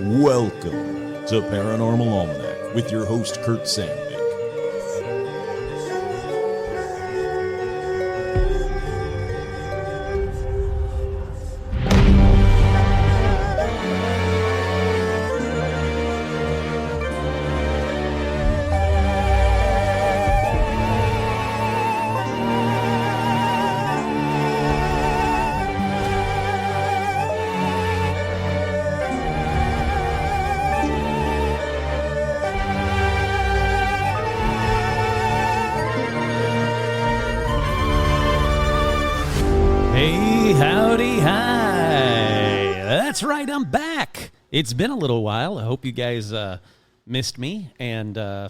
Welcome to Paranormal Almanac with your host, Kurt Sandvik. That's right, I'm back. It's been a little while. I hope you guys missed me and, are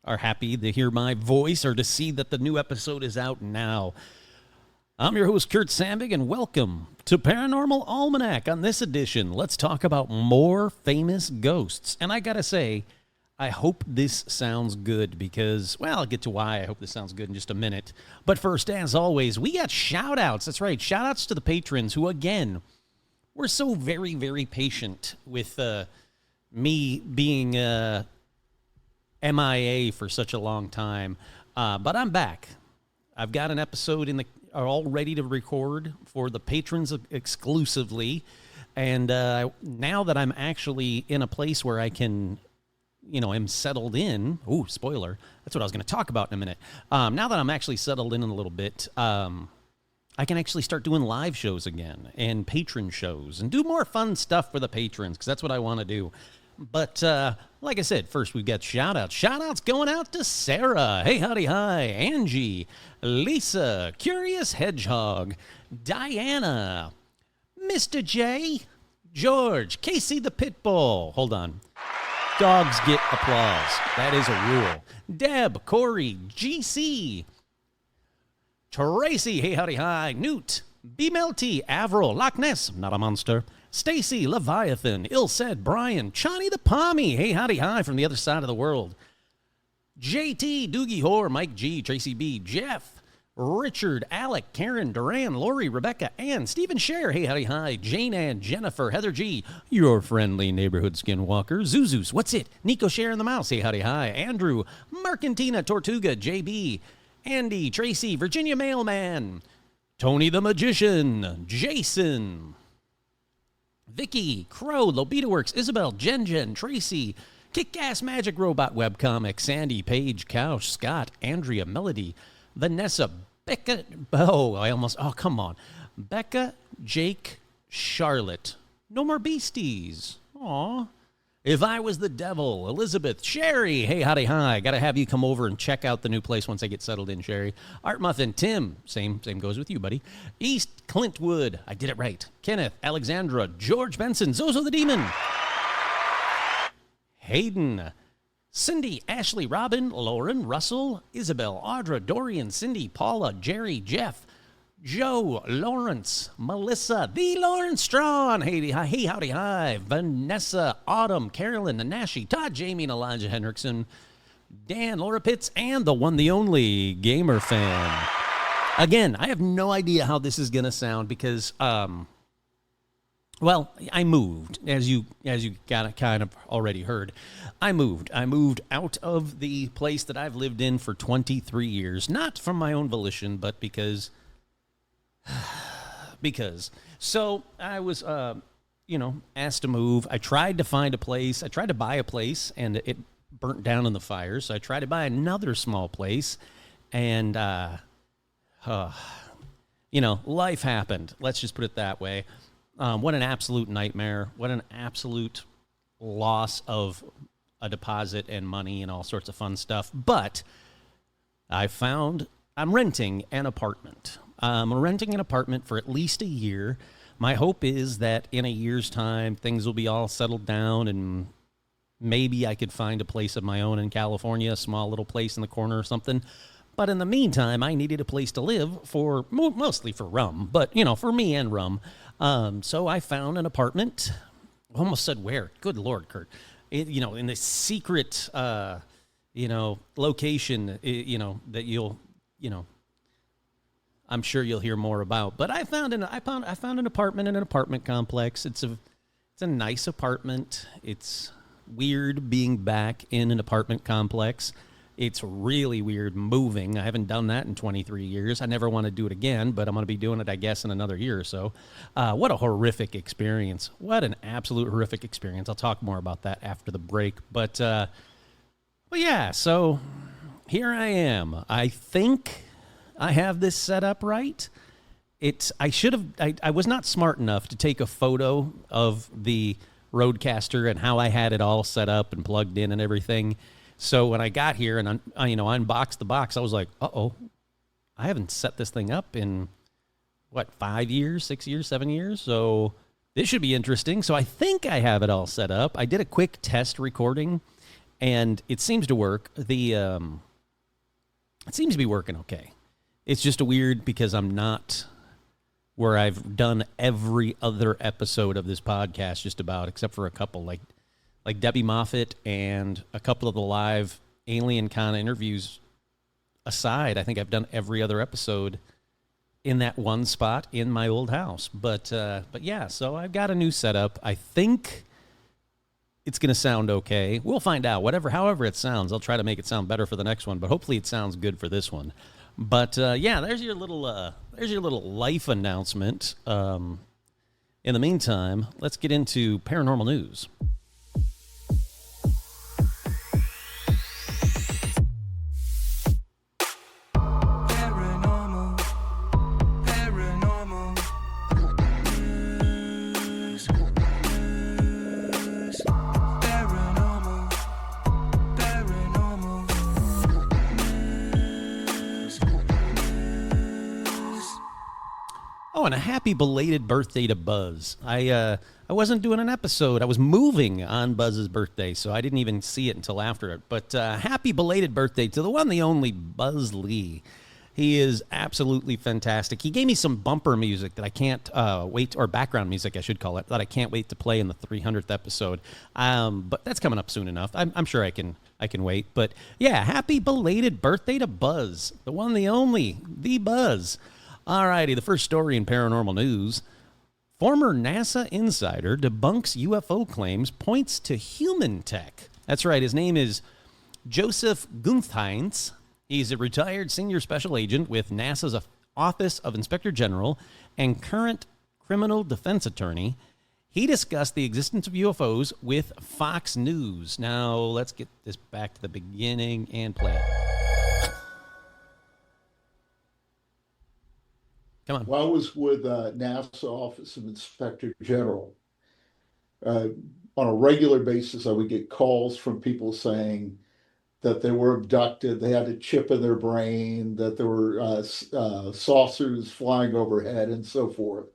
happy to hear my voice or to see that the new episode is out now. I'm your host, Kurt Sandvik, and welcome to Paranormal Almanac. On this edition, let's talk about more famous ghosts. And I gotta say, I hope this sounds good because, well, I'll get to why I hope this sounds good in just a minute. But first, as always, we got shout-outs. That's right, shout-outs to the patrons who, again, we're so very, very patient with me being MIA for such a long time. But I'm back. I've got an episode all ready to record for the patrons exclusively. And now that I'm actually in a place where I can, am settled in. Ooh, spoiler. That's what I was going to talk about in a minute. Now that I'm actually settled in a little bit, I can actually start doing live shows again and patron shows and do more fun stuff for the patrons because that's what I want to do. But like I said, first we've got shout-outs. Shout-outs going out to Sarah. Hey, howdy, hi. Angie, Lisa, Curious Hedgehog, Diana, Mr. J, George, Casey the Pitbull. Hold on. Dogs get applause. That is a rule. Deb, Corey, GC, Tracy, hey, howdy, hi. Newt, B. Melty, Avril, Loch Ness, not a monster. Stacy, Leviathan, Ill Said, Brian, Chani the Pommy, hey, howdy, hi, from the other side of the world. JT, Doogie Hoare, Mike G, Tracy B, Jeff, Richard, Alec, Karen, Duran, Lori, Rebecca, Ann, Stephen Scher, hey, howdy, hi. Jane Ann, Jennifer, Heather G, your friendly neighborhood skinwalker. Zuzus, what's it? Nico Scher and the Mouse, hey, howdy, hi. Andrew, Mercantina, Tortuga, JB, Andy, Tracy, Virginia Mailman, Tony the Magician, Jason, Vicky, Crow, Lobita Works, Isabel, Jen, Tracy, Kick-Ass Magic Robot Webcomic, Sandy, Paige, Couch, Scott, Andrea, Melody, Vanessa, Becca, come on. Becca, Jake, Charlotte, No More Beasties, aw. If I Was the Devil, Elizabeth, Sherry, hey, howdy, hi. Got to have you come over and check out the new place once I get settled in, Sherry. Art Muffin, Tim, same goes with you, buddy. East Clintwood, I did it right. Kenneth, Alexandra, George Benson, Zozo the Demon. Hayden, Cindy, Ashley, Robin, Lauren, Russell, Isabel, Audra, Dorian, Cindy, Paula, Jerry, Jeff, Joe, Lawrence, Melissa, the Lawrence Strawn, hey, howdy, hi, Vanessa, Autumn, Carolyn, Nanashi, Todd, Jamie, and Elijah Hendrickson, Dan, Laura Pitts, and the one, the only Gamer Fan. Again, I have no idea how this is going to sound because, I moved, as you got kind of already heard. I moved out of the place that I've lived in for 23 years, not from my own volition, but because so I was asked to move. I tried to find a place. I tried to buy a place and it burnt down in the fire. So I tried to buy another small place and life happened. Let's just put it that way. What an absolute nightmare. What an absolute loss of a deposit and money and all sorts of fun stuff. But I'm renting an apartment. I'm renting an apartment for at least a year. My hope is that in a year's time, things will be all settled down and maybe I could find a place of my own in California, a small little place in the corner or something. But in the meantime, I needed a place to live mostly for rum, but, for me and rum. So I found an apartment. Almost said where. Good Lord, Kurt. In this secret, location, that you'll, I'm sure you'll hear more about. But I found an apartment in an apartment complex. It's It's a nice apartment. It's weird being back in an apartment complex. It's really weird moving. I haven't done that in 23 years. I never want to do it again, but I'm going to be doing it, I guess, in another year or so. What a horrific experience. What an absolute horrific experience. I'll talk more about that after the break. But yeah, so here I am. I think I have this set up right. I was not smart enough to take a photo of the Rodecaster and how I had it all set up and plugged in and everything. So when I got here and I unboxed the box, I was like, uh-oh, I haven't set this thing up in, 5 years, 6 years, 7 years? So this should be interesting. So I think I have it all set up. I did a quick test recording, and it seems to work. It seems to be working okay. It's just weird because I'm not where I've done every other episode of this podcast just about, except for a couple, like Debbie Moffat and a couple of the live Alien Con interviews aside. I think I've done every other episode in that one spot in my old house. But yeah, so I've got a new setup. I think it's going to sound okay. We'll find out. However it sounds, I'll try to make it sound better for the next one, but hopefully it sounds good for this one. But yeah, there's your little life announcement. In the meantime, let's get into paranormal news. Oh, and a happy belated birthday to Buzz. I wasn't doing an episode. I was moving on Buzz's birthday, so I didn't even see it until after it. But happy belated birthday to the one, the only Buzz Lee. He is absolutely fantastic. He gave me some bumper music that I can't wait, or background music, I should call it, that I can't wait to play in the 300th episode. But that's coming up soon enough. I'm sure I can wait. But yeah, happy belated birthday to Buzz, the one, the only, the Buzz. All righty, the first story in paranormal news. Former NASA insider debunks UFO claims, points to human tech. That's right, his name is Joseph Guntheins. He's a retired senior special agent with NASA's Office of Inspector General and current criminal defense attorney. He discussed the existence of UFOs with Fox News. Now, let's get this back to the beginning and play it. Come on. Well, I was with NASA Office of Inspector General. On a regular basis, I would get calls from people saying that they were abducted, they had a chip in their brain, that there were saucers flying overhead, and so forth.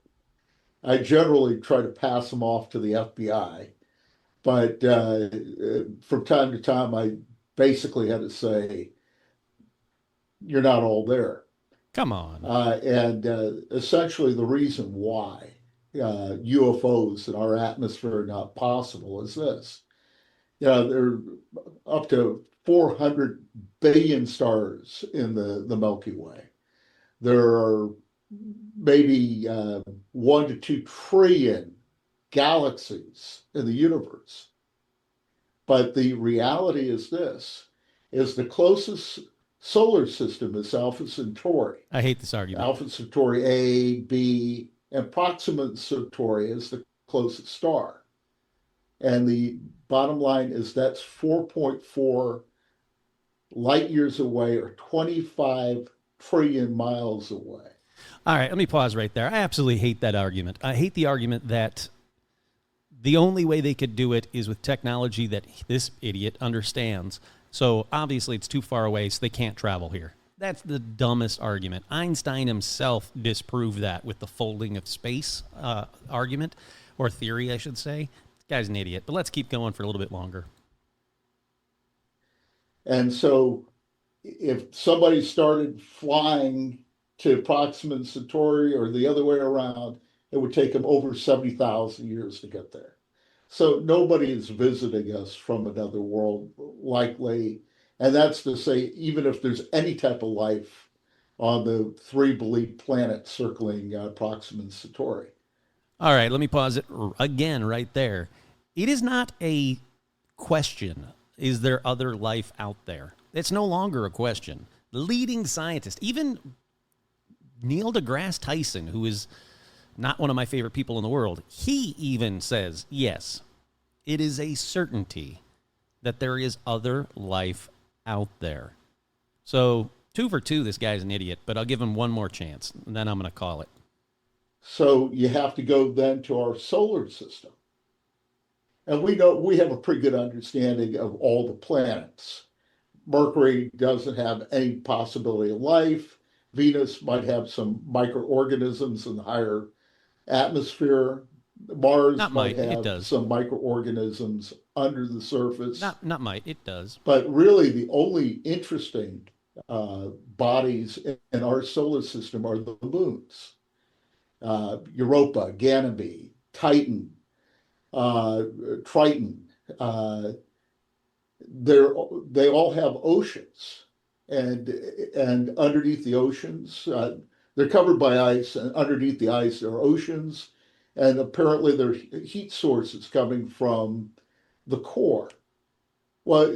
I generally try to pass them off to the FBI, but from time to time, I basically had to say, you're not all there. Come on. And essentially the reason why UFOs in our atmosphere are not possible is this. There are up to 400 billion stars in the Milky Way. There are maybe 1 to 2 trillion galaxies in the universe. But the reality is this, is the closest solar system is Alpha Centauri. I hate this argument. Alpha Centauri A, B, and Proxima Centauri is the closest star. And the bottom line is that's 4.4 light years away, or 25 trillion miles away. All right, let me pause right there. I absolutely hate that argument. I hate the argument that the only way they could do it is with technology that this idiot understands. So obviously it's too far away, so they can't travel here. That's the dumbest argument. Einstein himself disproved that with the folding of space argument, or theory, I should say. This guy's an idiot, but let's keep going for a little bit longer. And so if somebody started flying to Proxima Centauri or the other way around, it would take them over 70,000 years to get there. So nobody is visiting us from another world, likely. And that's to say, even if there's any type of life on the 3 believed planets circling Proxima Centauri. All right, let me pause it again right there. It is not a question. Is there other life out there? It's no longer a question. Leading scientist, even Neil deGrasse Tyson, who is not one of my favorite people in the world, he even says, yes, it is a certainty that there is other life out there. So 2 for 2, this guy's an idiot, but I'll give him one more chance, and then I'm going to call it. So you have to go then to our solar system. And we know we have a pretty good understanding of all the planets. Mercury doesn't have any possibility of life. Venus might have some microorganisms in the higher atmosphere. Mars Not might might, it have does. some microorganisms under the surface. Not might, it does. But really, the only interesting bodies in our solar system are the moons. Europa, Ganymede, Titan, Triton. They all have oceans, and underneath the oceans, they're covered by ice, and underneath the ice there are oceans, and apparently there are heat sources coming from the core. Well,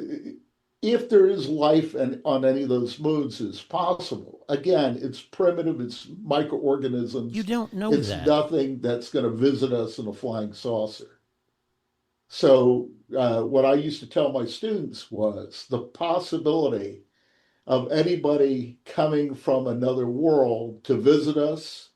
if there is life on any of those moons, it's possible. Again, it's primitive, it's microorganisms. You don't know It's that. nothing that's going to visit us in a flying saucer. So what I used to tell my students was the possibility of anybody coming from another world to visit us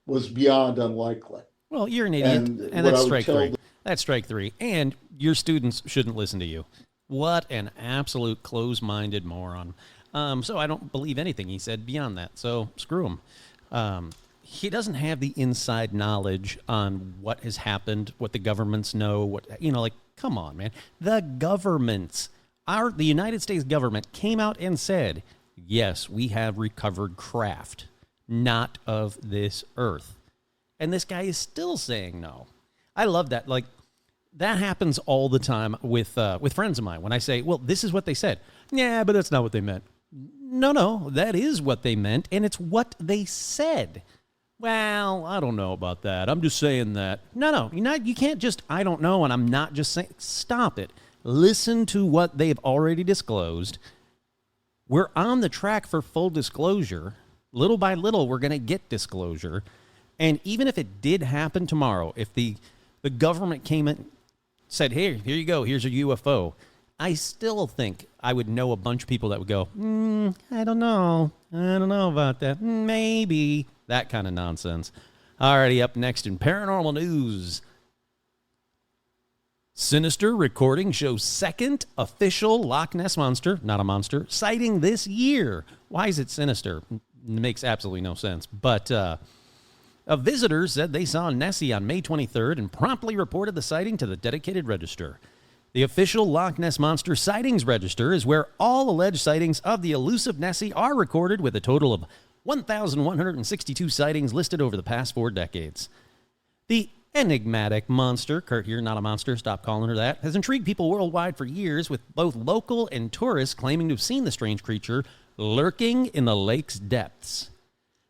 was beyond unlikely. Well, you're an idiot, And and what that's I would strike tell 3. That's strike 3. And your students shouldn't listen to you. What an absolute close-minded moron. So I don't believe anything he said beyond that. So screw him. He doesn't have the inside knowledge on what has happened, what the governments know, like, come on, man. The governments, the United States government came out and said, yes, we have recovered craft, not of this earth. And this guy is still saying no. I love that. Like, that happens all the time with friends of mine. When I say, well, this is what they said. Yeah, but that's not what they meant. No, that is what they meant, and it's what they said. Well, I don't know about that. I'm just saying that. No, you can't just, I don't know, and I'm not just saying. Stop it. Listen to what they've already disclosed. We're on the track for full disclosure. Little by little, we're going to get disclosure. And even if it did happen tomorrow, if the government came in, said, here you go, here's a UFO, I still think I would know a bunch of people that would go, I don't know about that, maybe, that kind of nonsense. Alrighty, up next in paranormal news. Sinister recording shows second official Loch Ness monster, not a monster, sighting this year. Why is it sinister? It makes absolutely no sense. But a visitor said they saw Nessie on May 23rd and promptly reported the sighting to the dedicated register. The official Loch Ness Monster Sightings Register is where all alleged sightings of the elusive Nessie are recorded, with a total of 1,162 sightings listed over the past 4 decades. The enigmatic monster, Kurt here, not a monster, stop calling her that, has intrigued people worldwide for years, with both local and tourists claiming to have seen the strange creature lurking in the lake's depths.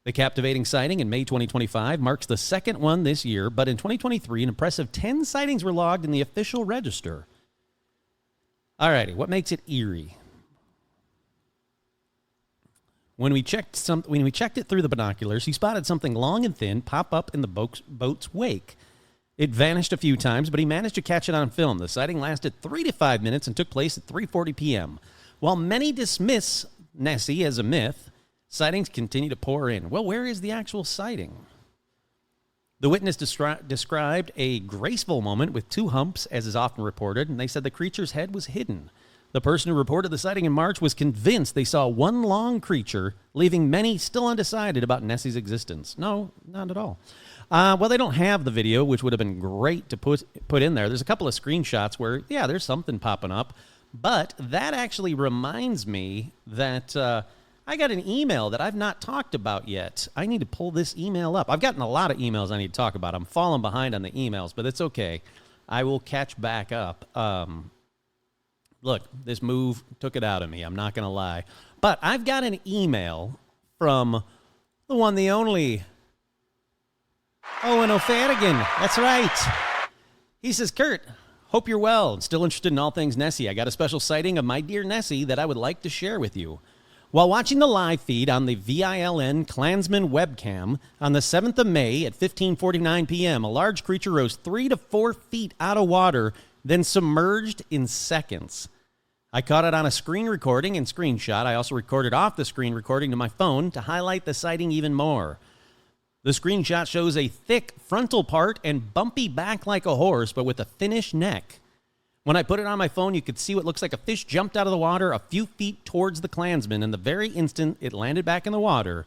The captivating sighting in May 2025 marks the second one this year, but in 2023, an impressive 10 sightings were logged in the official register. Alrighty, what makes it eerie? When we checked it through the binoculars, he spotted something long and thin pop up in the boat's wake. It vanished a few times, but he managed to catch it on film. The sighting lasted 3 to 5 minutes and took place at 3:40 p.m. While many dismiss Nessie as a myth, sightings continue to pour in. Well, where is the actual sighting? The witness described a graceful moment with 2 humps, as is often reported, and they said the creature's head was hidden. The person who reported the sighting in March was convinced they saw one long creature, leaving many still undecided about Nessie's existence. No, not at all. Well, they don't have the video, which would have been great to put in there. There's a couple of screenshots where, yeah, there's something popping up. But that actually reminds me that I got an email that I've not talked about yet. I need to pull this email up. I've gotten a lot of emails I need to talk about. I'm falling behind on the emails, but it's okay. I will catch back up. Look, this move took it out of me. I'm not going to lie. But I've got an email from the one, the only Owen O'Fadigan. That's right. He says, Kurt, hope you're well and still interested in all things Nessie. I got a special sighting of my dear Nessie that I would like to share with you. While watching the live feed on the VILN Klansman webcam on the 7th of May at 15:49 p.m., a large creature rose 3 to 4 feet out of water, then submerged in seconds. I caught it on a screen recording and screenshot. I also recorded off the screen recording to my phone to highlight the sighting even more. The screenshot shows a thick frontal part and bumpy back like a horse, but with a thinnish neck. When I put it on my phone, you could see what looks like a fish jumped out of the water a few feet towards the Klansman, and the very instant it landed back in the water,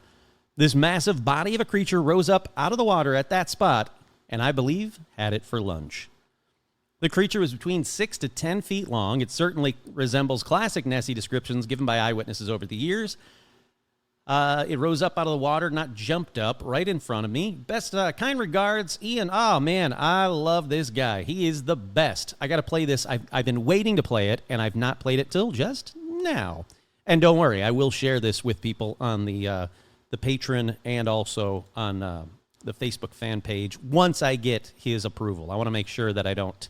this massive body of a creature rose up out of the water at that spot, and I believe had it for lunch. The creature was between 6 to 10 feet long. It certainly resembles classic Nessie descriptions given by eyewitnesses over the years. It rose up out of the water, not jumped up, right in front of me. Best kind regards, Ian. Oh, man, I love this guy. He is the best. I got to play this. I've been waiting to play it, and I've not played it till just now. And don't worry, I will share this with people on the Patreon and also on the Facebook fan page once I get his approval. I want to make sure that I don't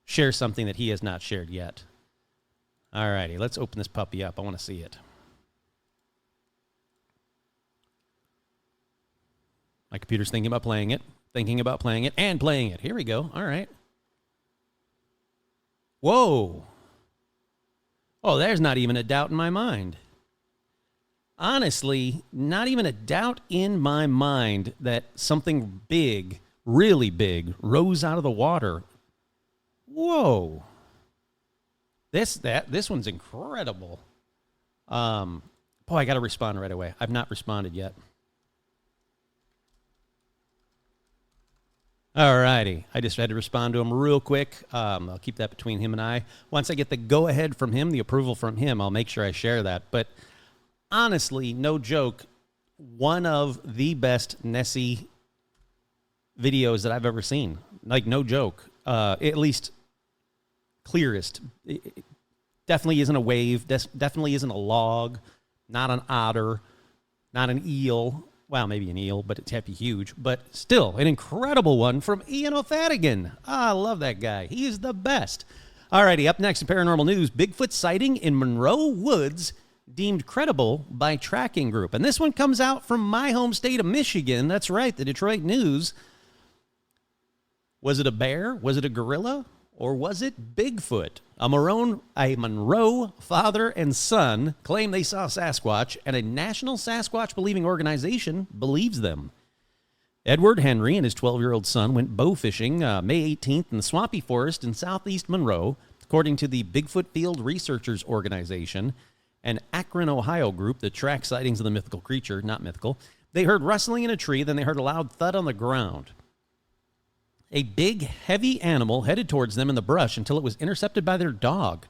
share something that he has not shared yet. All righty, let's open this puppy up. I want to see it. My computer's thinking about playing it, and playing it. Here we go. All right. Whoa. Oh, there's not even a doubt in my mind. Honestly, not even a doubt in my mind that something big, really big, rose out of the water. Whoa. This one's incredible. Boy, I got to respond right away. I've not responded yet. All righty. I just had to respond to him real quick. I'll keep that between him and I. Once I get the go-ahead from him, the approval from him, I'll make sure I share that. But honestly, no joke, one of the best Nessie videos that I've ever seen. Like, no joke. At least clearest. It definitely isn't a wave. Definitely isn't a log. Not an otter. Not an eel. Well, maybe an eel, but it's heavy, huge. But still, an incredible one from Ian O'Fadigan. I love that guy. He is the best. All righty, up next in paranormal news, Bigfoot sighting in Monroe Woods deemed credible by tracking group. And this one comes out from my home state of Michigan. That's right, the Detroit News. Was it a bear? Was it a gorilla? Or was it Bigfoot? A Monroe father and son claim they saw Sasquatch, and a national Sasquatch-believing organization believes them. Edward Henry and his 12-year-old son went bow fishing May 18th in the swampy forest in southeast Monroe, according to the Bigfoot Field Researchers Organization, an Akron, Ohio group that tracks sightings of the mythical creature, not mythical. They heard rustling in a tree, then they heard a loud thud on the ground. A big, heavy animal headed towards them in the brush until it was intercepted by their dog.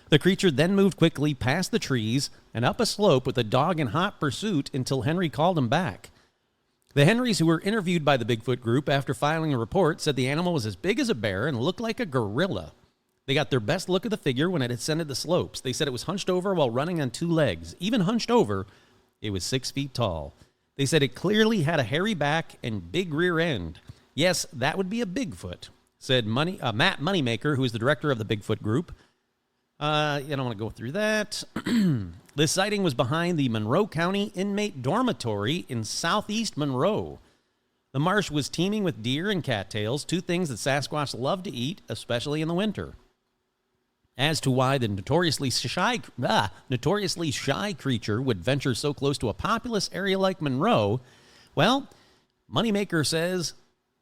The creature then moved quickly past the trees and up a slope with the dog in hot pursuit until Henry called him back. The Henrys who were interviewed by the Bigfoot group after filing a report said the animal was as big as a bear and looked like a gorilla. They got their best look at the figure when it ascended the slopes. They said it was hunched over while running on two legs. Even hunched over, it was 6 feet tall. They said it clearly had a hairy back and big rear end. Yes, that would be a Bigfoot, said Matt Moneymaker, who is the director of the Bigfoot group. I don't want to go through that. This sighting was behind the Monroe County Inmate Dormitory in southeast Monroe. The marsh was teeming with deer and cattails, two things that Sasquatch love to eat, especially in the winter. As to why the notoriously shy creature would venture so close to a populous area like Monroe, well, Moneymaker says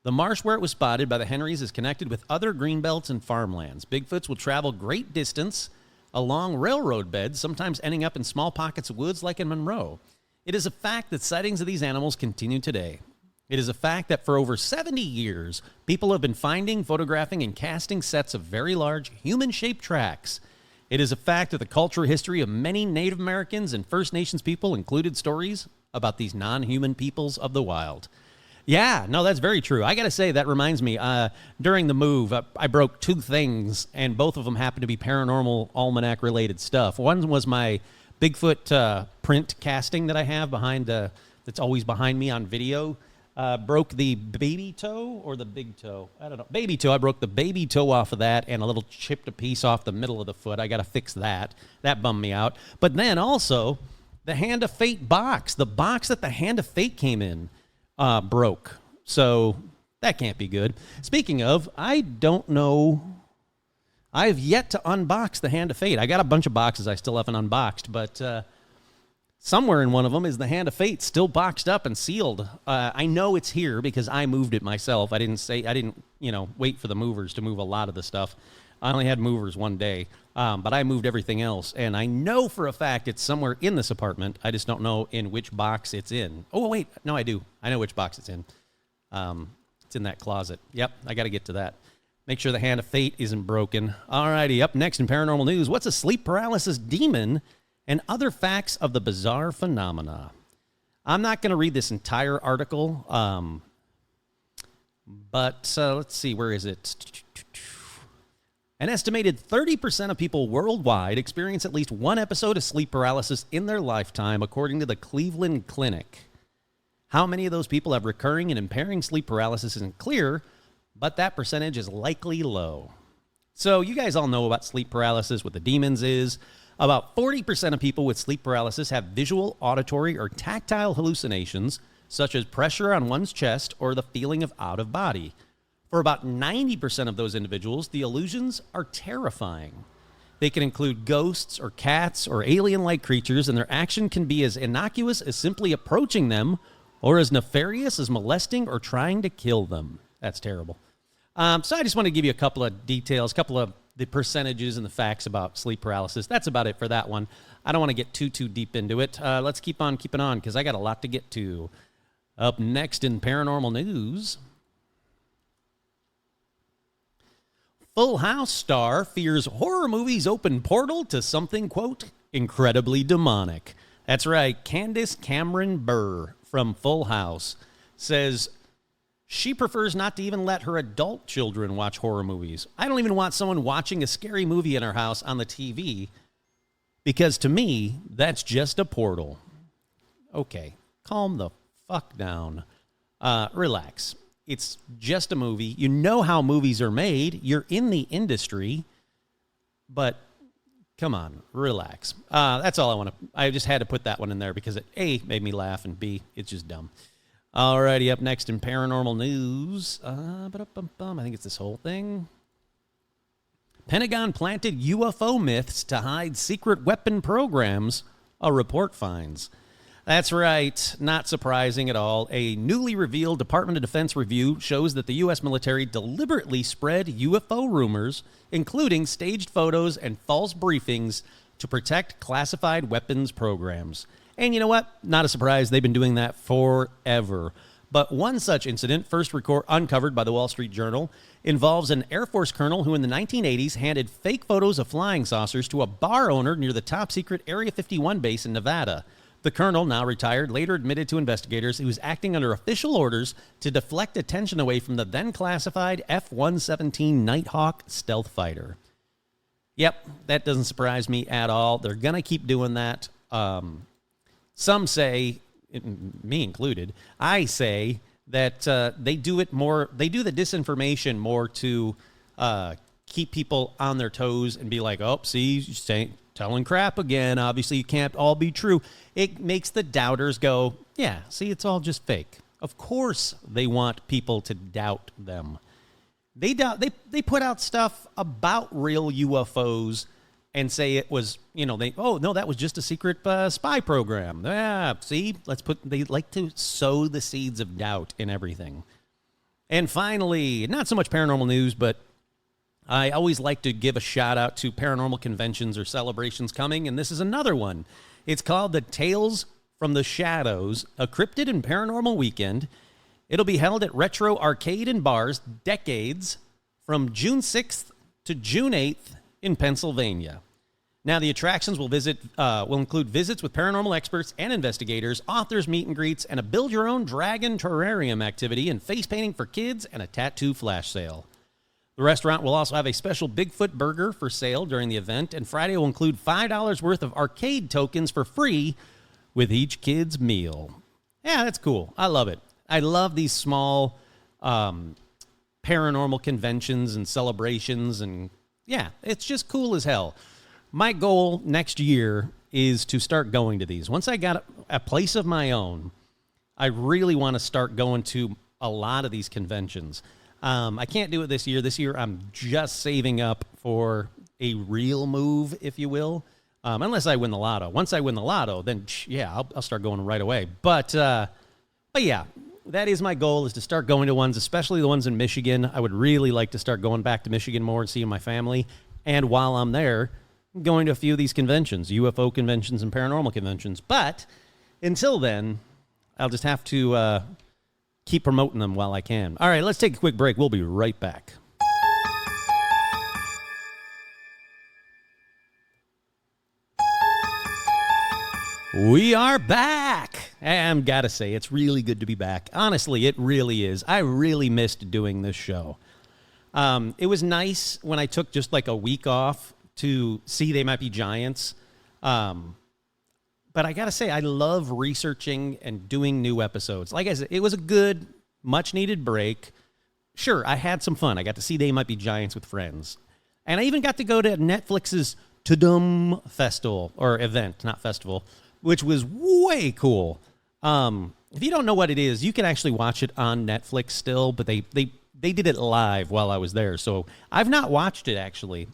the marsh where it was spotted by the Henrys is connected with other greenbelts and farmlands. Bigfoots will travel great distance along railroad beds, sometimes ending up in small pockets of woods like in Monroe. It is a fact that sightings of these animals continue today. It is a fact that for over 70 years, people have been finding, photographing, and casting sets of very large human-shaped tracks. It is a fact that the cultural history of many Native Americans and First Nations people included stories about these non-human peoples of the wild. Yeah, no, that's very true. I got to say, that reminds me, during the move, I broke two things, and both of them happened to be paranormal almanac-related stuff. One was my Bigfoot print casting that I have behind, that's always behind me on video. Broke the baby toe or the big toe? I don't know. Baby toe. I broke the baby toe off of that and a little chipped a piece off the middle of the foot. I got to fix that. That bummed me out. But then also the Hand of Fate box. The box that the Hand of Fate came in broke. So that can't be good. Speaking of, I don't know. I've yet to unbox the Hand of Fate. I got a bunch of boxes I still haven't unboxed, but somewhere in one of them is the Hand of Fate still boxed up and sealed. I know it's here because I moved it myself. I didn't wait for the movers to move a lot of the stuff. I only had movers one day, but I moved everything else, and I know for a fact it's somewhere in this apartment. I just don't know in which box it's in. Oh, wait. No, I do. I know which box it's in. It's in that closet. Yep, I got to get to that. Make sure the Hand of Fate isn't broken. All righty, up next in Paranormal News, what's a sleep paralysis demon and other facts of the bizarre phenomena? I'm not going to read this entire article, but let's see, where is it? An estimated 30% of people worldwide experience at least one episode of sleep paralysis in their lifetime, according to the Cleveland Clinic. How many of those people have recurring and impairing sleep paralysis isn't clear, but that percentage is likely low. So you guys all know about sleep paralysis, what the demons is. About 40% of people with sleep paralysis have visual, auditory, or tactile hallucinations, such as pressure on one's chest or the feeling of out of body. For about 90% of those individuals, the illusions are terrifying. They can include ghosts or cats or alien-like creatures, and their action can be as innocuous as simply approaching them or as nefarious as molesting or trying to kill them. That's terrible. So I just want to give you a couple of details, a couple of the percentages and the facts about sleep paralysis. That's about it for that one. I don't want to get too deep into it. Let's keep on keeping on because I got a lot to get to. Up next in Paranormal News, Full House star fears horror movies open portal to something, quote, incredibly demonic. That's right. Candace Cameron Bure from Full House says she prefers not to even let her adult children watch horror movies. I don't even want someone watching a scary movie in our house on the TV because to me, that's just a portal. Okay, calm the fuck down. Relax. It's just a movie. You know how movies are made. You're in the industry. But come on, relax. That's all I want to. I just had to put that one in there because it, A, made me laugh, and B, it's just dumb. Alrighty, up next in Paranormal News. I think it's this whole thing. Pentagon planted UFO myths to hide secret weapon programs, a report finds. That's right, not surprising at all. A newly revealed Department of Defense review shows that the U.S. military deliberately spread UFO rumors, including staged photos and false briefings, to protect classified weapons programs. And you know what? Not a surprise. They've been doing that forever. But one such incident, first uncovered by the Wall Street Journal, involves an Air Force colonel who in the 1980s handed fake photos of flying saucers to a bar owner near the top-secret Area 51 base in Nevada. The colonel, now retired, later admitted to investigators he was acting under official orders to deflect attention away from the then-classified F-117 Nighthawk stealth fighter. Yep, that doesn't surprise me at all. They're going to keep doing that. Some say, me included, I say that they do it more, they do the disinformation more to keep people on their toes and be like, oh, see, you're telling crap again. Obviously, you can't all be true. It makes the doubters go, yeah, see, it's all just fake. Of course they want people to doubt them. They put out stuff about real UFOs and say it was, that was just a secret spy program. Yeah, see, they like to sow the seeds of doubt in everything. And finally, not so much paranormal news, but I always like to give a shout out to paranormal conventions or celebrations coming, and this is another one. It's called the Tales from the Shadows, a cryptid and paranormal weekend. It'll be held at Retro Arcade and Bars, Decades, from June 6th to June 8th in Pennsylvania. Now, the attractions will include visits with paranormal experts and investigators, authors meet and greets, and a build-your-own dragon terrarium activity and face painting for kids and a tattoo flash sale. The restaurant will also have a special Bigfoot burger for sale during the event, and Friday will include $5 worth of arcade tokens for free with each kid's meal. Yeah, that's cool. I love it. I love these small paranormal conventions and celebrations, and yeah, it's just cool as hell. My goal next year is to start going to these. Once I got a place of my own, I really want to start going to a lot of these conventions. I can't do it this year. This year, I'm just saving up for a real move, if you will, unless I win the lotto. Once I win the lotto, then yeah, I'll start going right away. But yeah, that is my goal, is to start going to ones, especially the ones in Michigan. I would really like to start going back to Michigan more and seeing my family. And while I'm there, going to a few of these conventions, UFO conventions and paranormal conventions. But until then, I'll just have to keep promoting them while I can. All right, let's take a quick break. We'll be right back. We are back. I'm gotta say, it's really good to be back. Honestly, it really is. I really missed doing this show. It was nice when I took just like a week off to see They Might Be Giants. But I gotta say, I love researching and doing new episodes. Like I said, it was a good, much-needed break. Sure, I had some fun. I got to see They Might Be Giants with friends. And I even got to go to Netflix's Tudum Festival, or event, not festival, which was way cool. If you don't know what it is, you can actually watch it on Netflix still, but they did it live while I was there. So I've not watched it, actually.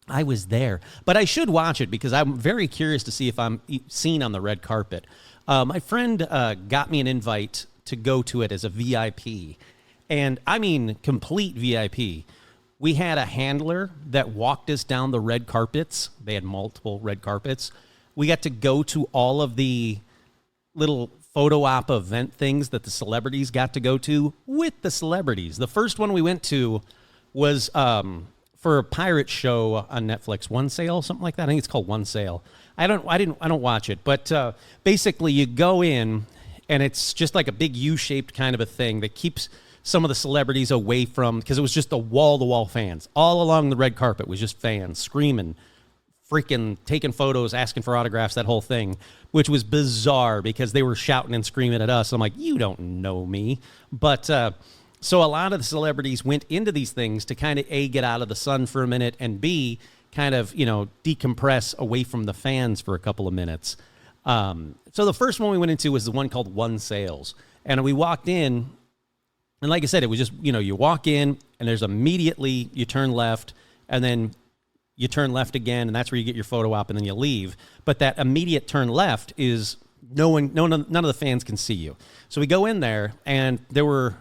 I was there, but I should watch it because I'm very curious to see if I'm seen on the red carpet. My friend got me an invite to go to it as a VIP, and I mean complete VIP. We had a handler that walked us down the red carpets. They had multiple red carpets. We got to go to all of the little photo op event things that the celebrities got to go to with the celebrities. The first one we went to was for a pirate show on Netflix, One Sail, something like that. I think it's called One Sail. I don't watch it, but basically you go in and it's just like a big U-shaped kind of a thing that keeps some of the celebrities away from, because it was just a wall-to-wall fans. All along the red carpet was just fans screaming, freaking taking photos, asking for autographs, that whole thing, which was bizarre because they were shouting and screaming at us. I'm like, you don't know me. But so a lot of the celebrities went into these things to kind of, A, get out of the sun for a minute, and B, kind of, decompress away from the fans for a couple of minutes. So the first one we went into was the one called One Sails. And we walked in, and like I said, it was just, you walk in, and there's immediately, you turn left, and then you turn left again, and that's where you get your photo op, and then you leave. But that immediate turn left is none of the fans can see you. So we go in there, and there were,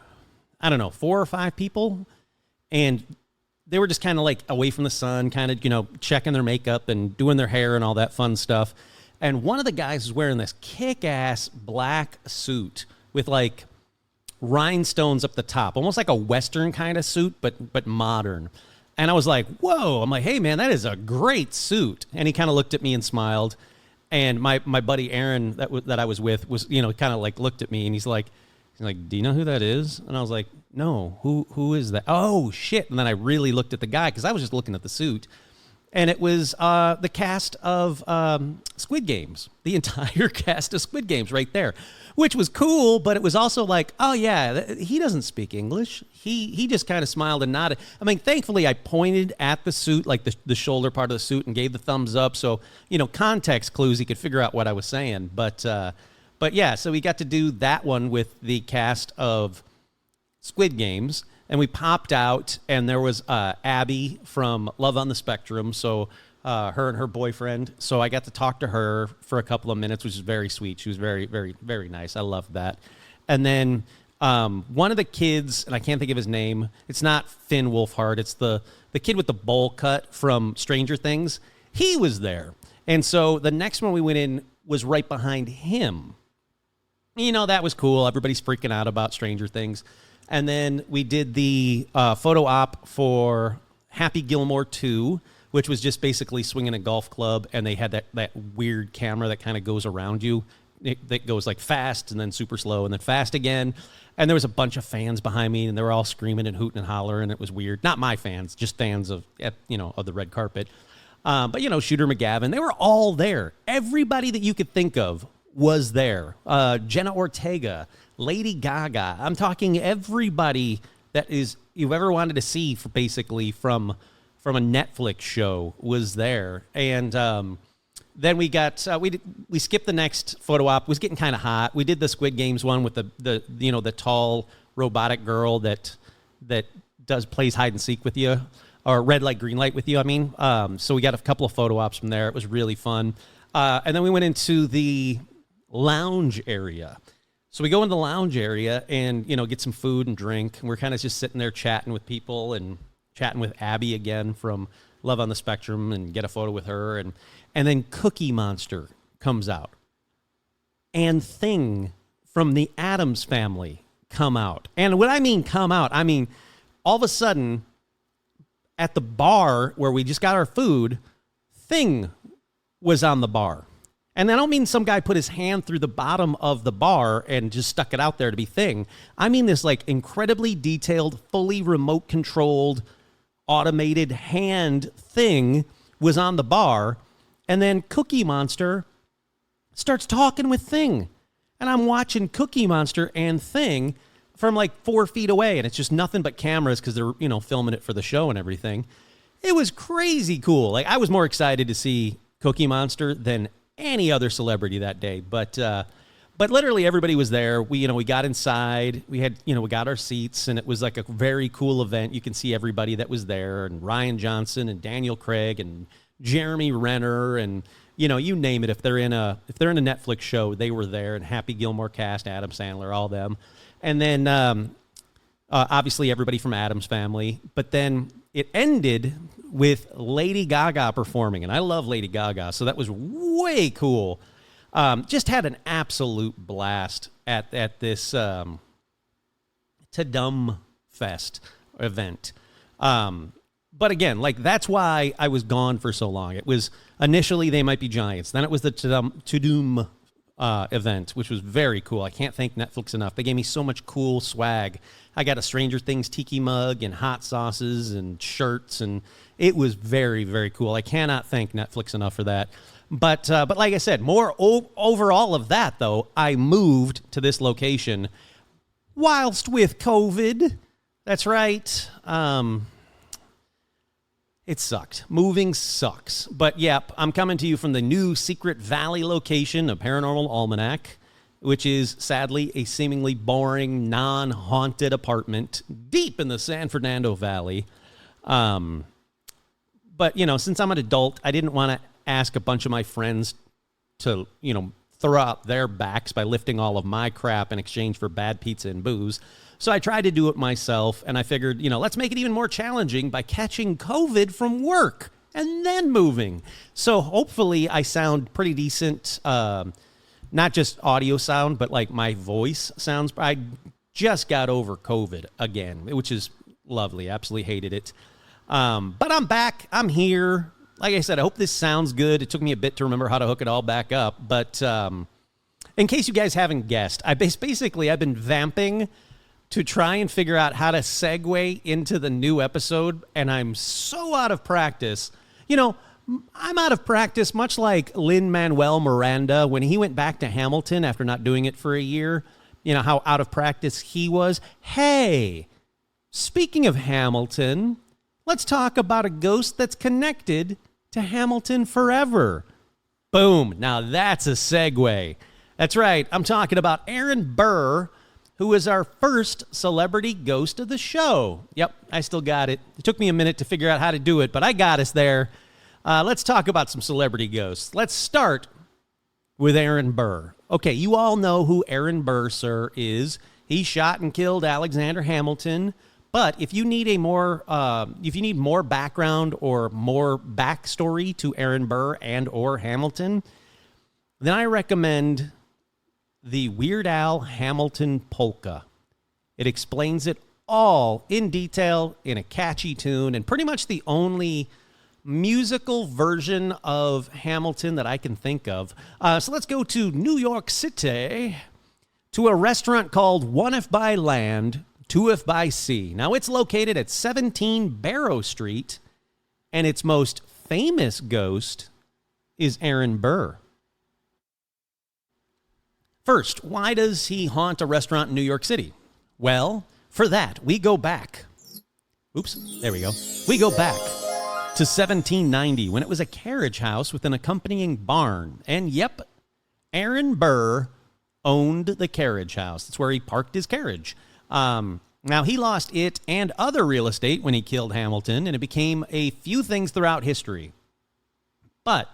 4 or 5 people, and they were just kind of like away from the sun, kind of, checking their makeup and doing their hair and all that fun stuff. And one of the guys was wearing this kick-ass black suit with like rhinestones up the top, almost like a Western kind of suit, but modern. And I was like, whoa. I'm like, hey, man, that is a great suit. And he kind of looked at me and smiled. And my buddy Aaron that I was with was, kind of like looked at me, and he's like, do you know who that is? And I was like, no, who is that? Oh, shit. And then I really looked at the guy because I was just looking at the suit. And it was the cast of Squid Games, the entire cast of Squid Games right there, which was cool. But it was also like, oh, yeah, he doesn't speak English. He just kind of smiled and nodded. I mean, thankfully, I pointed at the suit, like the shoulder part of the suit, and gave the thumbs up. So, context clues, he could figure out what I was saying. But yeah, so we got to do that one with the cast of Squid Games. And we popped out, and there was Abby from Love on the Spectrum, so her and her boyfriend. So I got to talk to her for a couple of minutes, which is very sweet. She was very, very, very nice. I loved that. And then one of the kids, and I can't think of his name, it's not Finn Wolfhard, it's the kid with the bowl cut from Stranger Things. He was there. And so the next one we went in was right behind him. That was cool. Everybody's freaking out about Stranger Things. And then we did the photo op for Happy Gilmore 2, which was just basically swinging a golf club, and they had that weird camera that kind of goes around you. That goes like fast and then super slow and then fast again. And there was a bunch of fans behind me, and they were all screaming and hooting and hollering, and it was weird. Not my fans, just fans of the red carpet. But Shooter McGavin, they were all there. Everybody that you could think of was there. Jenna Ortega, Lady Gaga. I'm talking everybody that is you've ever wanted to see basically from a Netflix show was there. And then we got we skipped the next photo op. It was getting kind of hot. We did the Squid Games one with the tall robotic girl that plays hide and seek with you, or red light, green light with you. I mean, so we got a couple of photo ops from there. It was really fun. And then we went into the lounge area. So we go in the lounge area and, get some food and drink. And we're kind of just sitting there chatting with people and chatting with Abby again from Love on the Spectrum and get a photo with her. And then Cookie Monster comes out. And Thing from the Addams Family come out. And when I mean come out, I mean all of a sudden at the bar where we just got our food, Thing was on the bar. And I don't mean some guy put his hand through the bottom of the bar and just stuck it out there to be Thing. I mean this like incredibly detailed, fully remote controlled, automated hand Thing was on the bar. And then Cookie Monster starts talking with Thing. And I'm watching Cookie Monster and Thing from like 4 feet away. And it's just nothing but cameras because they're, filming it for the show and everything. It was crazy cool. Like I was more excited to see Cookie Monster than any other celebrity that day, but literally everybody was there. We got inside, we had, we got our seats, and it was like a very cool event. You can see everybody that was there, and Ryan Johnson and Daniel Craig and Jeremy Renner, and you name it. If they're in a Netflix show, they were there, and Happy Gilmore cast, Adam Sandler, all them, and then obviously everybody from Addams Family. But then it ended with Lady Gaga performing, and I love Lady Gaga, so that was way cool. Just had an absolute blast at this Tadum Fest event. But again, like that's why I was gone for so long. It was initially They Might Be Giants, then it was the Tadum event, which was very cool. I can't thank Netflix enough. They gave me so much cool swag. I got a Stranger Things tiki mug and hot sauces and shirts, and it was very, very cool. I cannot thank Netflix enough for that. But like I said, more over all of that, though, I moved to this location whilst with COVID. That's right. It sucked. Moving sucks. But yep, I'm coming to you from the new Secret Valley location of Paranormal Almanac, which is sadly a seemingly boring, non-haunted apartment deep in the San Fernando Valley. But, since I'm an adult, I didn't want to ask a bunch of my friends to, throw out their backs by lifting all of my crap in exchange for bad pizza and booze. So I tried to do it myself, and I figured, let's make it even more challenging by catching COVID from work and then moving. So hopefully I sound pretty decent, not just audio sound, but like my voice sounds. I just got over COVID again, which is lovely. Absolutely hated it. But I'm back. I'm here. Like I said, I hope this sounds good. It took me a bit to remember how to hook it all back up. But in case you guys haven't guessed, I've been vamping to try and figure out how to segue into the new episode, and I'm so out of practice. I'm out of practice, much like Lin-Manuel Miranda when he went back to Hamilton after not doing it for a year. How out of practice he was. Hey, speaking of Hamilton, let's talk about a ghost that's connected to Hamilton forever. Boom. Now that's a segue. That's right. I'm talking about Aaron Burr, who is our first celebrity ghost of the show. Yep, I still got it. It took me a minute to figure out how to do it, but I got us there. Let's talk about some celebrity ghosts. Let's start with Aaron Burr. Okay, you all know who Aaron Burr, sir, is. He shot and killed Alexander Hamilton. But if you need more background or more backstory to Aaron Burr and or Hamilton, then I recommend the Weird Al Hamilton Polka. It explains it all in detail in a catchy tune, and pretty much the only musical version of Hamilton that I can think of. So let's go to New York City to a restaurant called One If by Land, Two If by Sea. Now, it's located at 17 Barrow Street, and its most famous ghost is Aaron Burr. First, why does he haunt a restaurant in New York City? Well, for that, we go back. Oops, there we go. We go back to 1790 when it was a carriage house with an accompanying barn. And yep, Aaron Burr owned the carriage house. That's where he parked his carriage. Now, he lost it and other real estate when he killed Hamilton, and it became a few things throughout history. But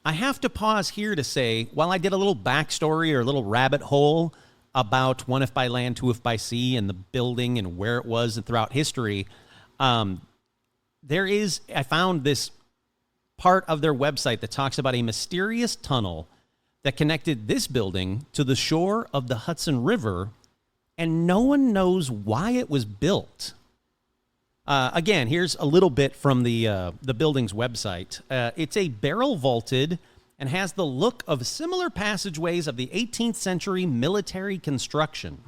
I have to pause here to say, while I did a little backstory or a little rabbit hole about One If by Land, Two If by Sea, and the building and where it was and throughout history, I found this part of their website that talks about a mysterious tunnel that connected this building to the shore of the Hudson River, and no one knows why it was built. Again, here's a little bit from the building's website. It's a barrel vaulted and has the look of similar passageways of the 18th century military construction.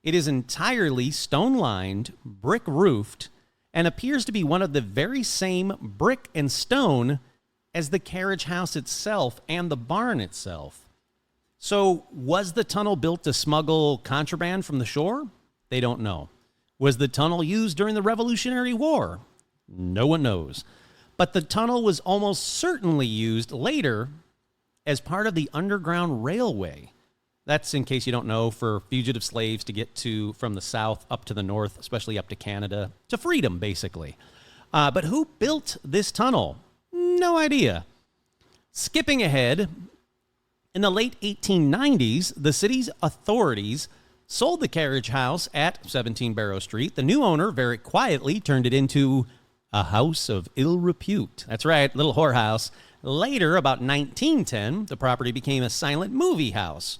It is entirely stone-lined, brick-roofed, and appears to be one of the very same brick and stone as the carriage house itself and the barn itself. So, was the tunnel built to smuggle contraband from the shore? They don't know. Was the tunnel used during the Revolutionary War? No one knows. But the tunnel was almost certainly used later as part of the Underground Railway. That's, in case you don't know, for fugitive slaves to get from the south up to the north, especially up to Canada, to freedom, basically. But who built this tunnel? No idea. Skipping ahead, in the late 1890s, the city's authorities sold the carriage house at 17 Barrow Street. The new owner very quietly turned it into a house of ill repute. That's right, little whorehouse. Later, about 1910, the property became a silent movie house.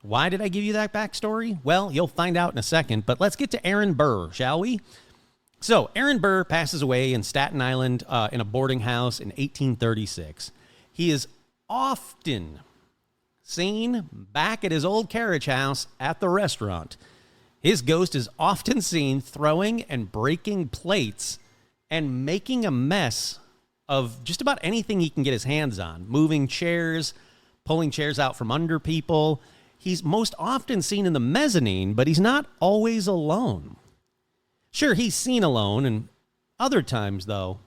Why did I give you that backstory? Well, you'll find out in a second, but let's get to Aaron Burr, shall we? So, Aaron Burr passes away in Staten Island in a boarding house in 1836. He is often seen back at his old carriage house at the restaurant. His ghost is often seen throwing and breaking plates and making a mess of just about anything he can get his hands on, moving chairs, pulling chairs out from under people. He's most often seen in the mezzanine, but he's not always alone. Sure, he's seen alone, and other times, though,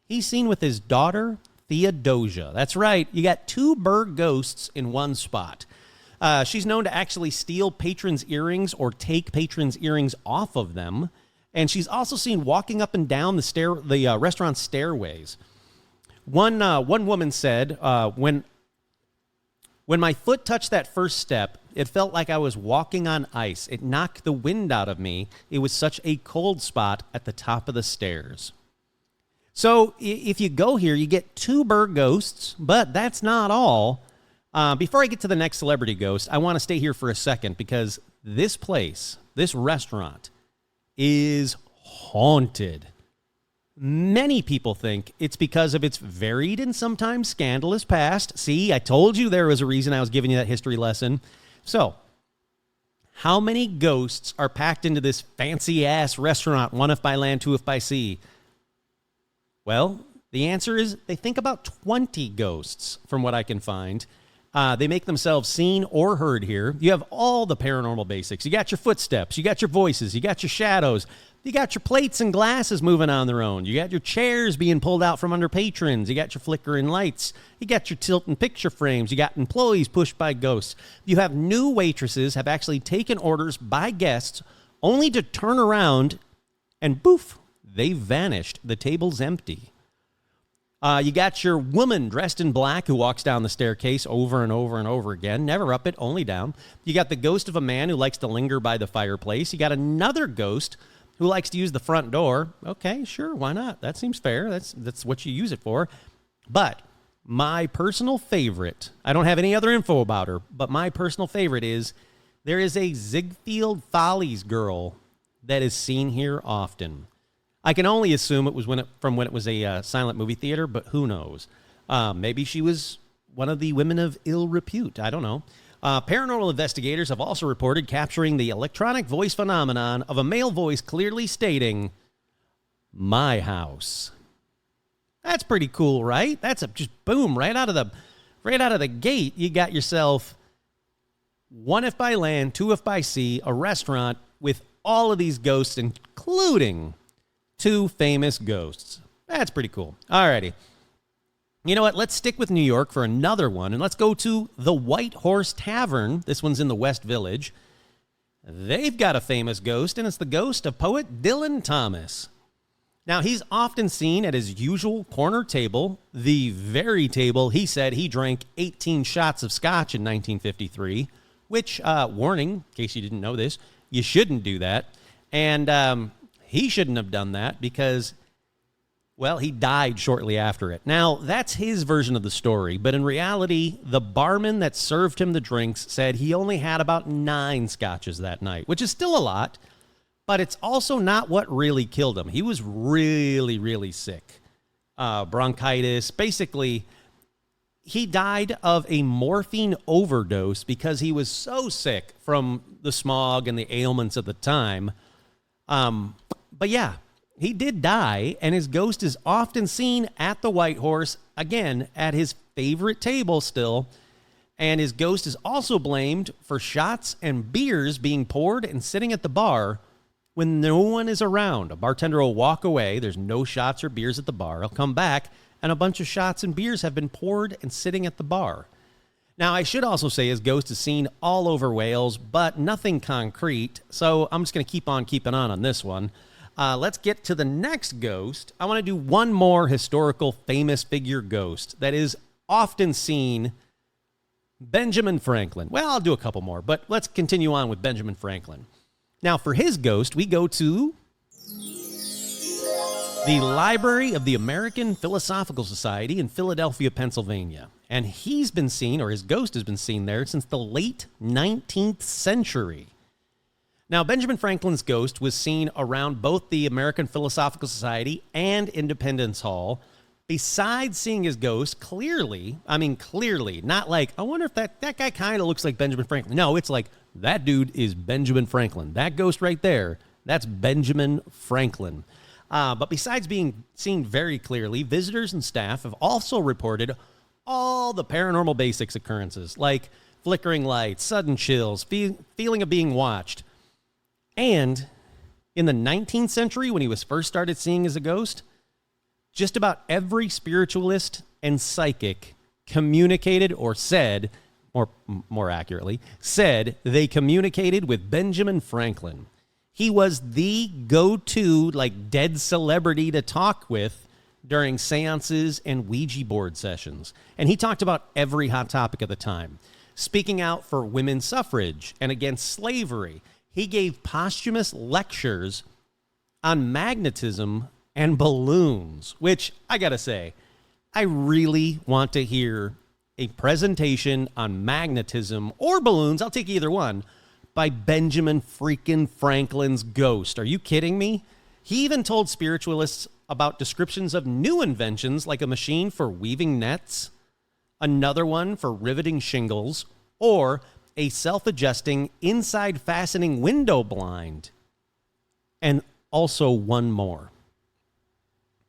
he's seen with his daughter, Theodosia. That's right, you got two Burr ghosts in one spot. She's known to actually steal patrons' earrings or take patrons' earrings off of them. And she's also seen walking up and down the restaurant stairways. One woman said, when my foot touched that first step, it felt like I was walking on ice. It knocked the wind out of me. It was such a cold spot at the top of the stairs. So if you go here, you get two Burr ghosts, but that's not all. Before I get to the next celebrity ghost, I want to stay here for a second because this place, this restaurant, is haunted. Many people think it's because of its varied and sometimes scandalous past. See, I told you there was a reason I was giving you that history lesson. So, how many ghosts are packed into this fancy-ass restaurant, One If by Land, Two If by Sea? Well, the answer is they think about 20 ghosts, from what I can find. They make themselves seen or heard here. You have all the paranormal basics. You got your footsteps. You got your voices. You got your shadows. You got your plates and glasses moving on their own. You got your chairs being pulled out from under patrons. You got your flickering lights. You got your tilt and picture frames. You got employees pushed by ghosts. You have new waitresses have actually taken orders by guests only to turn around and poof, they vanished. The table's empty. You got your woman dressed in black who walks down the staircase over and over and over again, never up it, only down. You got the ghost of a man who likes to linger by the fireplace. You got another ghost who likes to use the front door. Okay, sure, why not? That seems fair. That's what you use it for. But my personal favorite, I don't have any other info about her, but my personal favorite is there is a Ziegfeld Follies girl that is seen here often. I can only assume it was from when it was a silent movie theater, but who knows? Maybe she was one of the women of ill repute. I don't know. Paranormal investigators have also reported capturing the electronic voice phenomenon of a male voice clearly stating, "My house." That's pretty cool, right? That's just boom, right out of the gate. You got yourself one if by land, two if by sea, a restaurant with all of these ghosts, including two famous ghosts. That's pretty cool. Alrighty. You know what? Let's stick with New York for another one, and let's go to the White Horse Tavern. This one's in the West Village. They've got a famous ghost, and it's the ghost of poet Dylan Thomas. Now, he's often seen at his usual corner table, the very table he said he drank 18 shots of scotch in 1953, which, warning, in case you didn't know this, you shouldn't do that. And he shouldn't have done that because, well, he died shortly after it. Now, that's his version of the story, but in reality, the barman that served him the drinks said he only had about 9 scotches that night, which is still a lot, but it's also not what really killed him. He was really, really sick. Bronchitis. Basically, he died of a morphine overdose because he was so sick from the smog and the ailments of the time. But yeah, he did die, and his ghost is often seen at the White Horse, again, at his favorite table still. And his ghost is also blamed for shots and beers being poured and sitting at the bar when no one is around. A bartender will walk away. There's no shots or beers at the bar. He'll come back, and a bunch of shots and beers have been poured and sitting at the bar. Now, I should also say his ghost is seen all over Wales, but nothing concrete, so I'm just going to keep on keeping on this one. Let's get to the next ghost. I want to do one more historical famous figure ghost that is often seen, Benjamin Franklin. Well, I'll do a couple more, but let's continue on with Benjamin Franklin. Now, for his ghost, we go to the Library of the American Philosophical Society in Philadelphia, Pennsylvania. And he's been seen, or his ghost has been seen there since the late 19th century. Now, Benjamin Franklin's ghost was seen around both the American Philosophical Society and Independence Hall. Besides seeing his ghost clearly, not like, I wonder if that guy kind of looks like Benjamin Franklin. No, it's like, that dude is Benjamin Franklin. That ghost right there, that's Benjamin Franklin. But besides being seen very clearly, visitors and staff have also reported all the paranormal basics occurrences, like flickering lights, sudden chills, feeling of being watched. And in the 19th century, when he was first started seeing as a ghost, just about every spiritualist and psychic communicated or said, more accurately, said they communicated with Benjamin Franklin. He was the go-to, dead celebrity to talk with during seances and Ouija board sessions. And he talked about every hot topic at the time, speaking out for women's suffrage and against slavery. He gave posthumous lectures on magnetism and balloons, which I gotta say, I really want to hear a presentation on magnetism or balloons, I'll take either one, by Benjamin freaking Franklin's ghost. Are you kidding me? He even told spiritualists about descriptions of new inventions like a machine for weaving nets, another one for riveting shingles, or a self-adjusting inside fastening window blind. And also one more.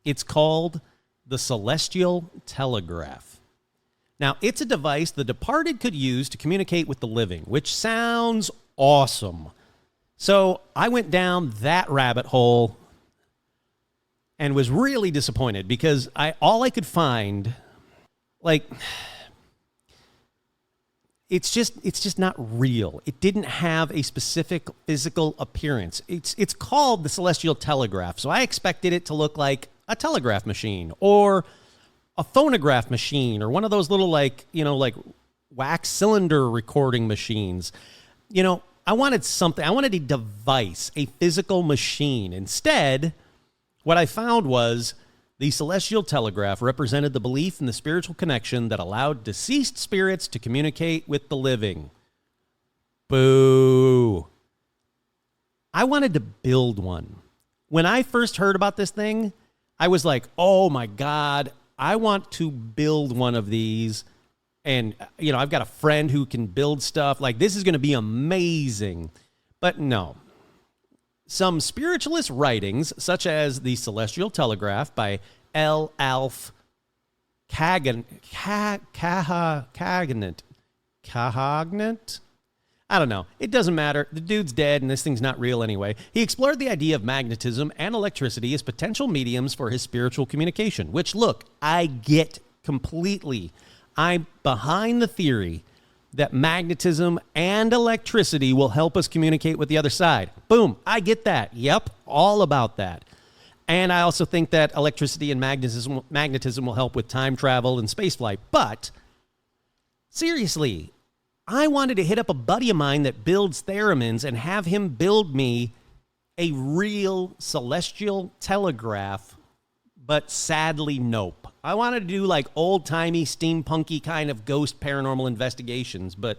It's called the Celestial Telegraph. Now, it's a device the departed could use to communicate with the living, which sounds awesome. So I went down that rabbit hole and was really disappointed because all I could find, it's just not real. It didn't have a specific physical appearance. It's called the Celestial Telegraph, so I expected it to look like a telegraph machine or a phonograph machine or one of those little wax cylinder recording machines. I wanted something. I wanted a device, a physical machine. Instead, what I found was the Celestial Telegraph represented the belief in the spiritual connection that allowed deceased spirits to communicate with the living. Boo. I wanted to build one. When I first heard about this thing, I was like, oh my God, I want to build one of these. And, I've got a friend who can build stuff. This is going to be amazing. But no. Some spiritualist writings, such as The Celestial Telegraph by L. Alf Cahagnant, I don't know. It doesn't matter. The dude's dead and this thing's not real anyway. He explored the idea of magnetism and electricity as potential mediums for his spiritual communication, which, look, I get completely. I'm behind the theory that magnetism and electricity will help us communicate with the other side. Boom. I get that. Yep. All about that. And I also think that electricity and magnetism will help with time travel and spaceflight. But seriously, I wanted to hit up a buddy of mine that builds theremins and have him build me a real celestial telegraph, but sadly, nope. I wanted to do like old-timey, steampunky kind of ghost paranormal investigations, but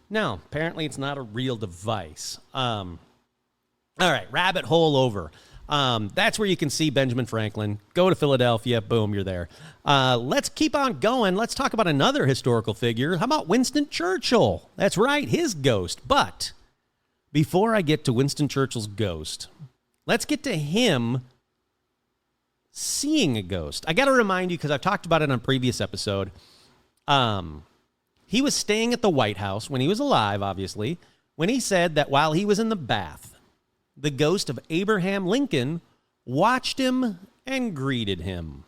no, apparently it's not a real device. All right, rabbit hole over. That's where you can see Benjamin Franklin. Go to Philadelphia. Boom, you're there. Let's keep on going. Let's talk about another historical figure. How about Winston Churchill? That's right, his ghost. But before I get to Winston Churchill's ghost, let's get to him seeing a ghost. I got to remind you, because I've talked about it on a previous episode. He was staying at the White House when he was alive, obviously, when he said that while he was in the bath, the ghost of Abraham Lincoln watched him and greeted him.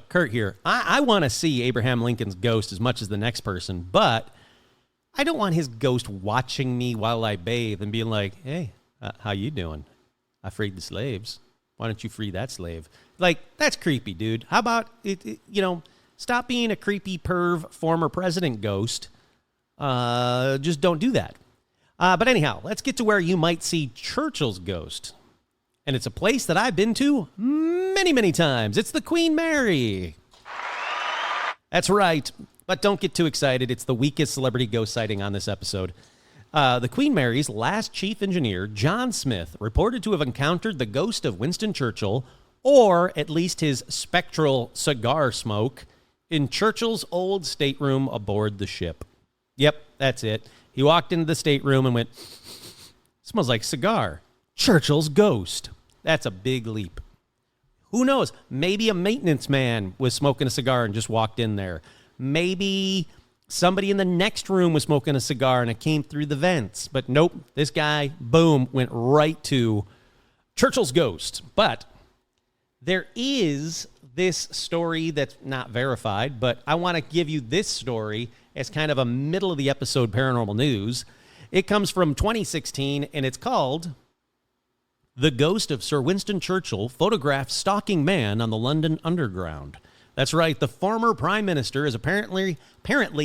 Kurt here. I want to see Abraham Lincoln's ghost as much as the next person, but I don't want his ghost watching me while I bathe and being like, hey, how you doing? I freed the slaves. Why don't you free that slave? Like, that's creepy, dude. How about, stop being a creepy perv former president ghost. Just don't do that. But anyhow, let's get to where you might see Churchill's ghost. And it's a place that I've been to many, many times. It's the Queen Mary. That's right. But don't get too excited. It's the weakest celebrity ghost sighting on this episode. The Queen Mary's last chief engineer, John Smith, reported to have encountered the ghost of Winston Churchill, or at least his spectral cigar smoke, in Churchill's old stateroom aboard the ship. Yep, that's it. He walked into the stateroom and went, smells like cigar. Churchill's ghost. That's a big leap. Who knows? Maybe a maintenance man was smoking a cigar and just walked in there. Maybe somebody in the next room was smoking a cigar and it came through the vents. But nope, this guy, boom, went right to Churchill's ghost. But there is this story that's not verified, but I want to give you this story as kind of a middle of the episode paranormal news. It comes from 2016, and it's called The Ghost of Sir Winston Churchill Photographed Stalking Man on the London Underground. That's right, the former prime minister is apparently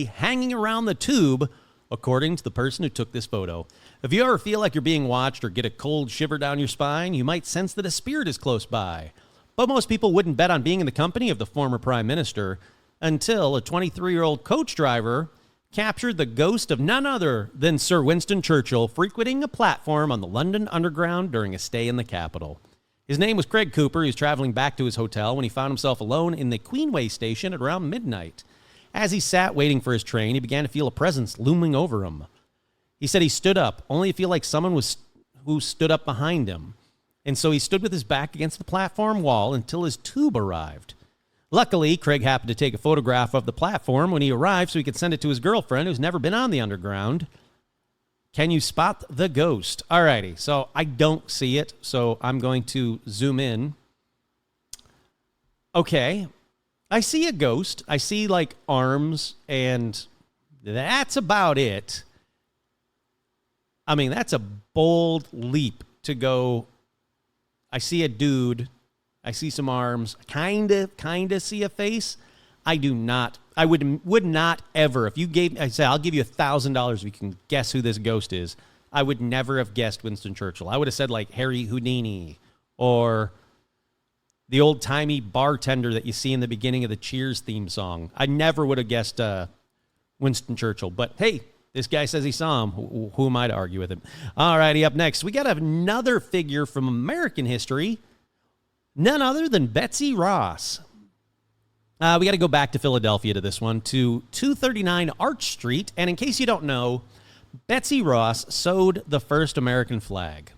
hanging around the tube, according to the person who took this photo. If you ever feel like you're being watched or get a cold shiver down your spine, you might sense that a spirit is close by. But most people wouldn't bet on being in the company of the former prime minister until a 23-year-old coach driver captured the ghost of none other than Sir Winston Churchill frequenting a platform on the London Underground during a stay in the capital. His name was Craig Cooper. He was traveling back to his hotel when he found himself alone in the Queenway station at around midnight. As he sat waiting for his train, he began to feel a presence looming over him. He said he stood up, only to feel like someone who stood up behind him. And so he stood with his back against the platform wall until his tube arrived. Luckily, Craig happened to take a photograph of the platform when he arrived so he could send it to his girlfriend who's never been on the underground. Can you spot the ghost? Alrighty, so I don't see it, so I'm going to zoom in. Okay, I see a ghost. I see like arms, and that's about it. I mean, that's a bold leap to go. I see a dude. I see some arms. Kind of see a face. I do not. I would not ever. If you gave, I say, I'll give you $1,000 if you can guess who this ghost is. I would never have guessed Winston Churchill. I would have said like Harry Houdini or the old timey bartender that you see in the beginning of the Cheers theme song. I never would have guessed Winston Churchill. But hey, this guy says he saw him. Who am I to argue with him? All righty, up next, we got another figure from American history. None other than Betsy Ross. We got to go back to Philadelphia to this one, to 239 Arch Street. And in case you don't know, Betsy Ross sewed the first American flag.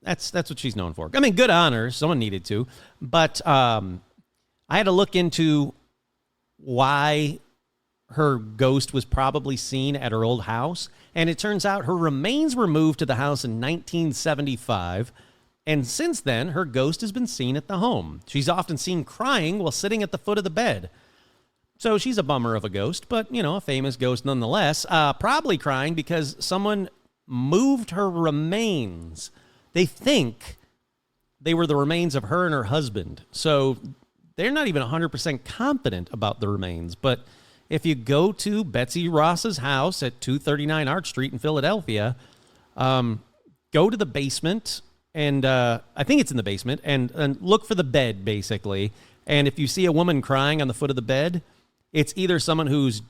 That's what she's known for. I mean, good honor. Someone needed to. But I had to look into why her ghost was probably seen at her old house. And it turns out her remains were moved to the house in 1975. And since then, her ghost has been seen at the home. She's often seen crying while sitting at the foot of the bed. So she's a bummer of a ghost, but, you know, a famous ghost nonetheless. Probably crying because someone moved her remains. They think they were the remains of her and her husband. So they're not even 100% confident about the remains. But if you go to Betsy Ross's house at 239 Arch Street in Philadelphia, go to the basement, and I think it's in the basement, and look for the bed, basically. And if you see a woman crying on the foot of the bed, it's either someone who's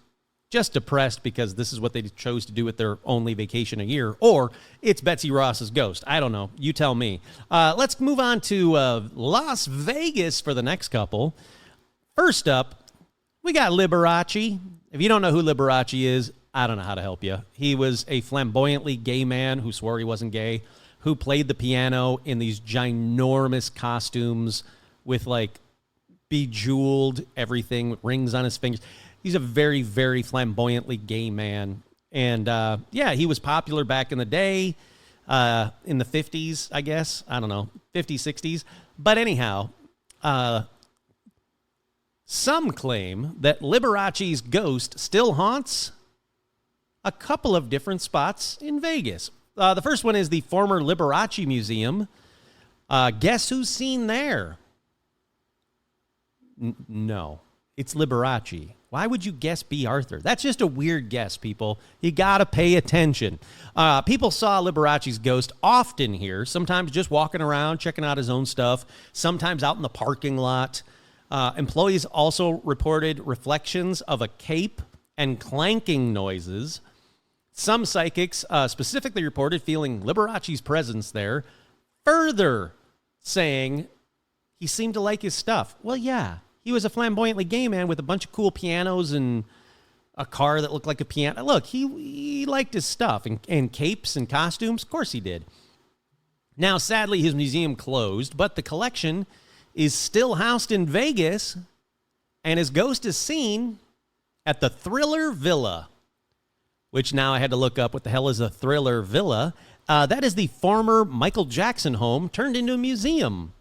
just depressed because this is what they chose to do with their only vacation a year, or it's Betsy Ross's ghost. I don't know. You tell me. Let's move on to Las Vegas for the next couple. First up, we got Liberace. If you don't know who Liberace is, I don't know how to help you. He was a flamboyantly gay man who swore he wasn't gay, who played the piano in these ginormous costumes with like bejeweled everything with rings on his fingers. He's a very, very flamboyantly gay man. And yeah, he was popular back in the day, in the 50s, I guess. I don't know, 50s, 60s. But anyhow, some claim that Liberace's ghost still haunts a couple of different spots in Vegas. The first one is the former Liberace Museum. Guess who's seen there? No, it's Liberace. Why would you guess B. Arthur? That's just a weird guess, people. You got to pay attention. People saw Liberace's ghost often here, sometimes just walking around, checking out his own stuff, sometimes out in the parking lot. Employees also reported reflections of a cape and clanking noises. Some psychics specifically reported feeling Liberace's presence there, further saying he seemed to like his stuff. Well, yeah, he was a flamboyantly gay man with a bunch of cool pianos and a car that looked like a piano. Look, he liked his stuff and capes and costumes. Of course he did. Now, sadly, his museum closed, but the collection is still housed in Vegas, and his ghost is seen at the Thriller Villa, which now I had to look up what the hell is a Thriller Villa. That is the former Michael Jackson home turned into a museum.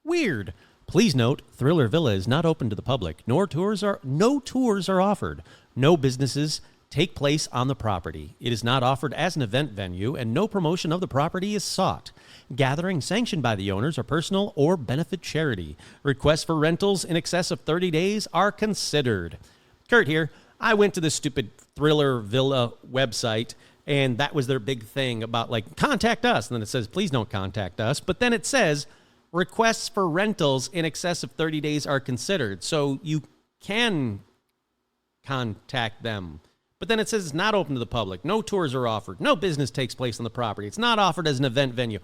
Weird. Please note, Thriller Villa is not open to the public. No tours are offered. No businesses take place on the property. It is not offered as an event venue, and no promotion of the property is sought. Gatherings sanctioned by the owners are personal or benefit charity. Requests for rentals in excess of 30 days are considered. Kurt here. I went to this stupid Thriller Villa website, and that was their big thing about, like, contact us. And then it says, please don't contact us. But then it says, requests for rentals in excess of 30 days are considered. So you can contact them. But then it says it's not open to the public. No tours are offered. No business takes place on the property. It's not offered as an event venue.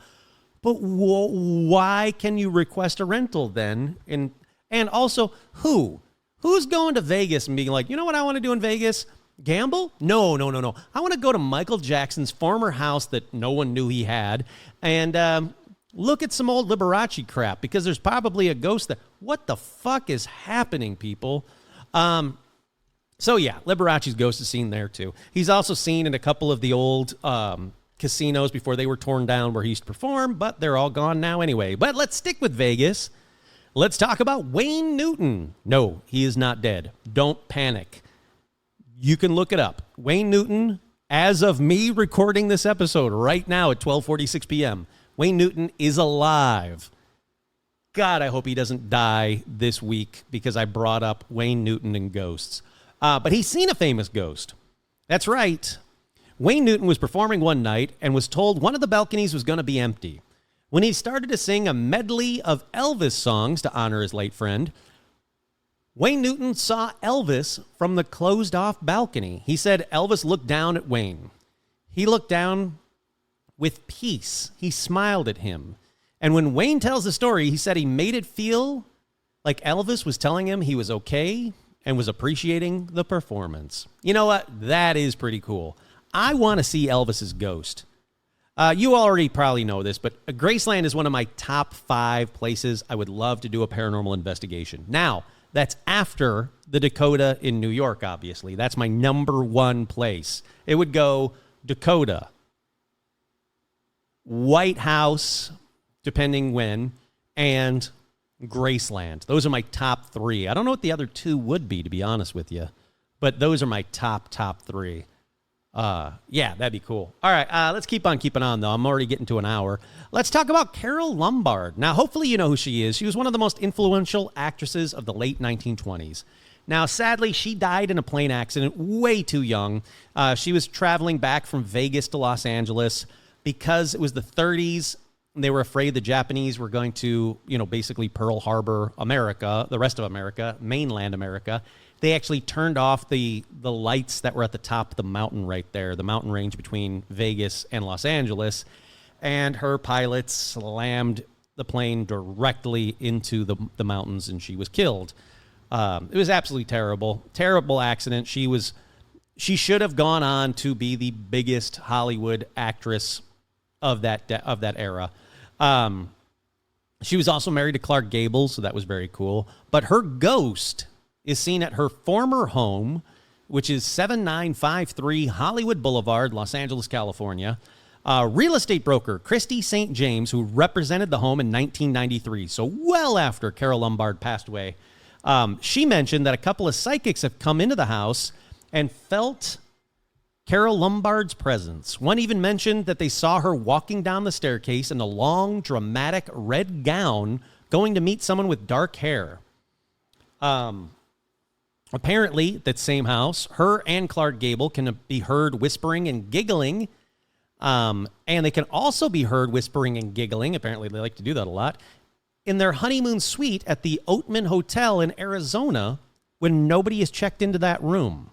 But why can you request a rental then? And also, who's going to Vegas and being like, you know what I want to do in Vegas? Gamble? No. I want to go to Michael Jackson's former house that no one knew he had and look at some old Liberace crap because there's probably a ghost there. What the fuck is happening, people? So yeah, Liberace's ghost is seen there too. He's also seen in a couple of the old casinos before they were torn down where he used to perform, but they're all gone now anyway. But let's stick with Vegas. Let's talk about Wayne Newton. No, he is not dead. Don't panic. You can look it up. Wayne Newton, as of me recording this episode right now at 12:46 p.m., Wayne Newton is alive. God, I hope he doesn't die this week because I brought up Wayne Newton and ghosts. But he's seen a famous ghost. That's right. Wayne Newton was performing one night and was told one of the balconies was going to be empty. When he started to sing a medley of Elvis songs to honor his late friend, Wayne Newton saw Elvis from the closed-off balcony. He said Elvis looked down at Wayne. He looked down with peace. He smiled at him. And when Wayne tells the story, he said he made it feel like Elvis was telling him he was okay and was appreciating the performance. You know what? That is pretty cool. I want to see Elvis's ghost. You already probably know this, but Graceland is one of my top 5 places I would love to do a paranormal investigation. Now, That's after the Dakota in New York, obviously. That's my number one place. It would go Dakota, White House, depending when, and Graceland. Those are my top three. I don't know what the other two would be, to be honest with you, but those are my top three. Yeah, that'd be cool. All right, let's keep on keeping on, though. I'm already getting to an hour. Let's talk about Carole Lombard. Now, hopefully you know who she is. She was one of the most influential actresses of the late 1920s. Now, sadly, she died in a plane accident way too young. She was traveling back from Vegas to Los Angeles because it was the 30s. They were afraid the Japanese were going to, basically Pearl Harbor America, the rest of America, mainland America. They actually turned off the lights that were at the top of the mountain right there, the mountain range between Vegas and Los Angeles. And her pilot slammed the plane directly into the mountains, and she was killed. It was absolutely terrible accident. She should have gone on to be the biggest Hollywood actress of that era. She was also married to Clark Gable, so that was very cool. But her ghost is seen at her former home, which is 7953 Hollywood Boulevard, Los Angeles, California. Real estate broker Christy St. James, who represented the home in 1993, so well after Carole Lombard passed away, she mentioned that a couple of psychics have come into the house and felt Carole Lombard's presence. One even mentioned that they saw her walking down the staircase in a long, dramatic red gown going to meet someone with dark hair. Apparently, that same house, her and Clark Gable can be heard whispering and giggling. And they can also be heard whispering and giggling. Apparently, they like to do that a lot. In their honeymoon suite at the Oatman Hotel in Arizona when nobody has checked into that room.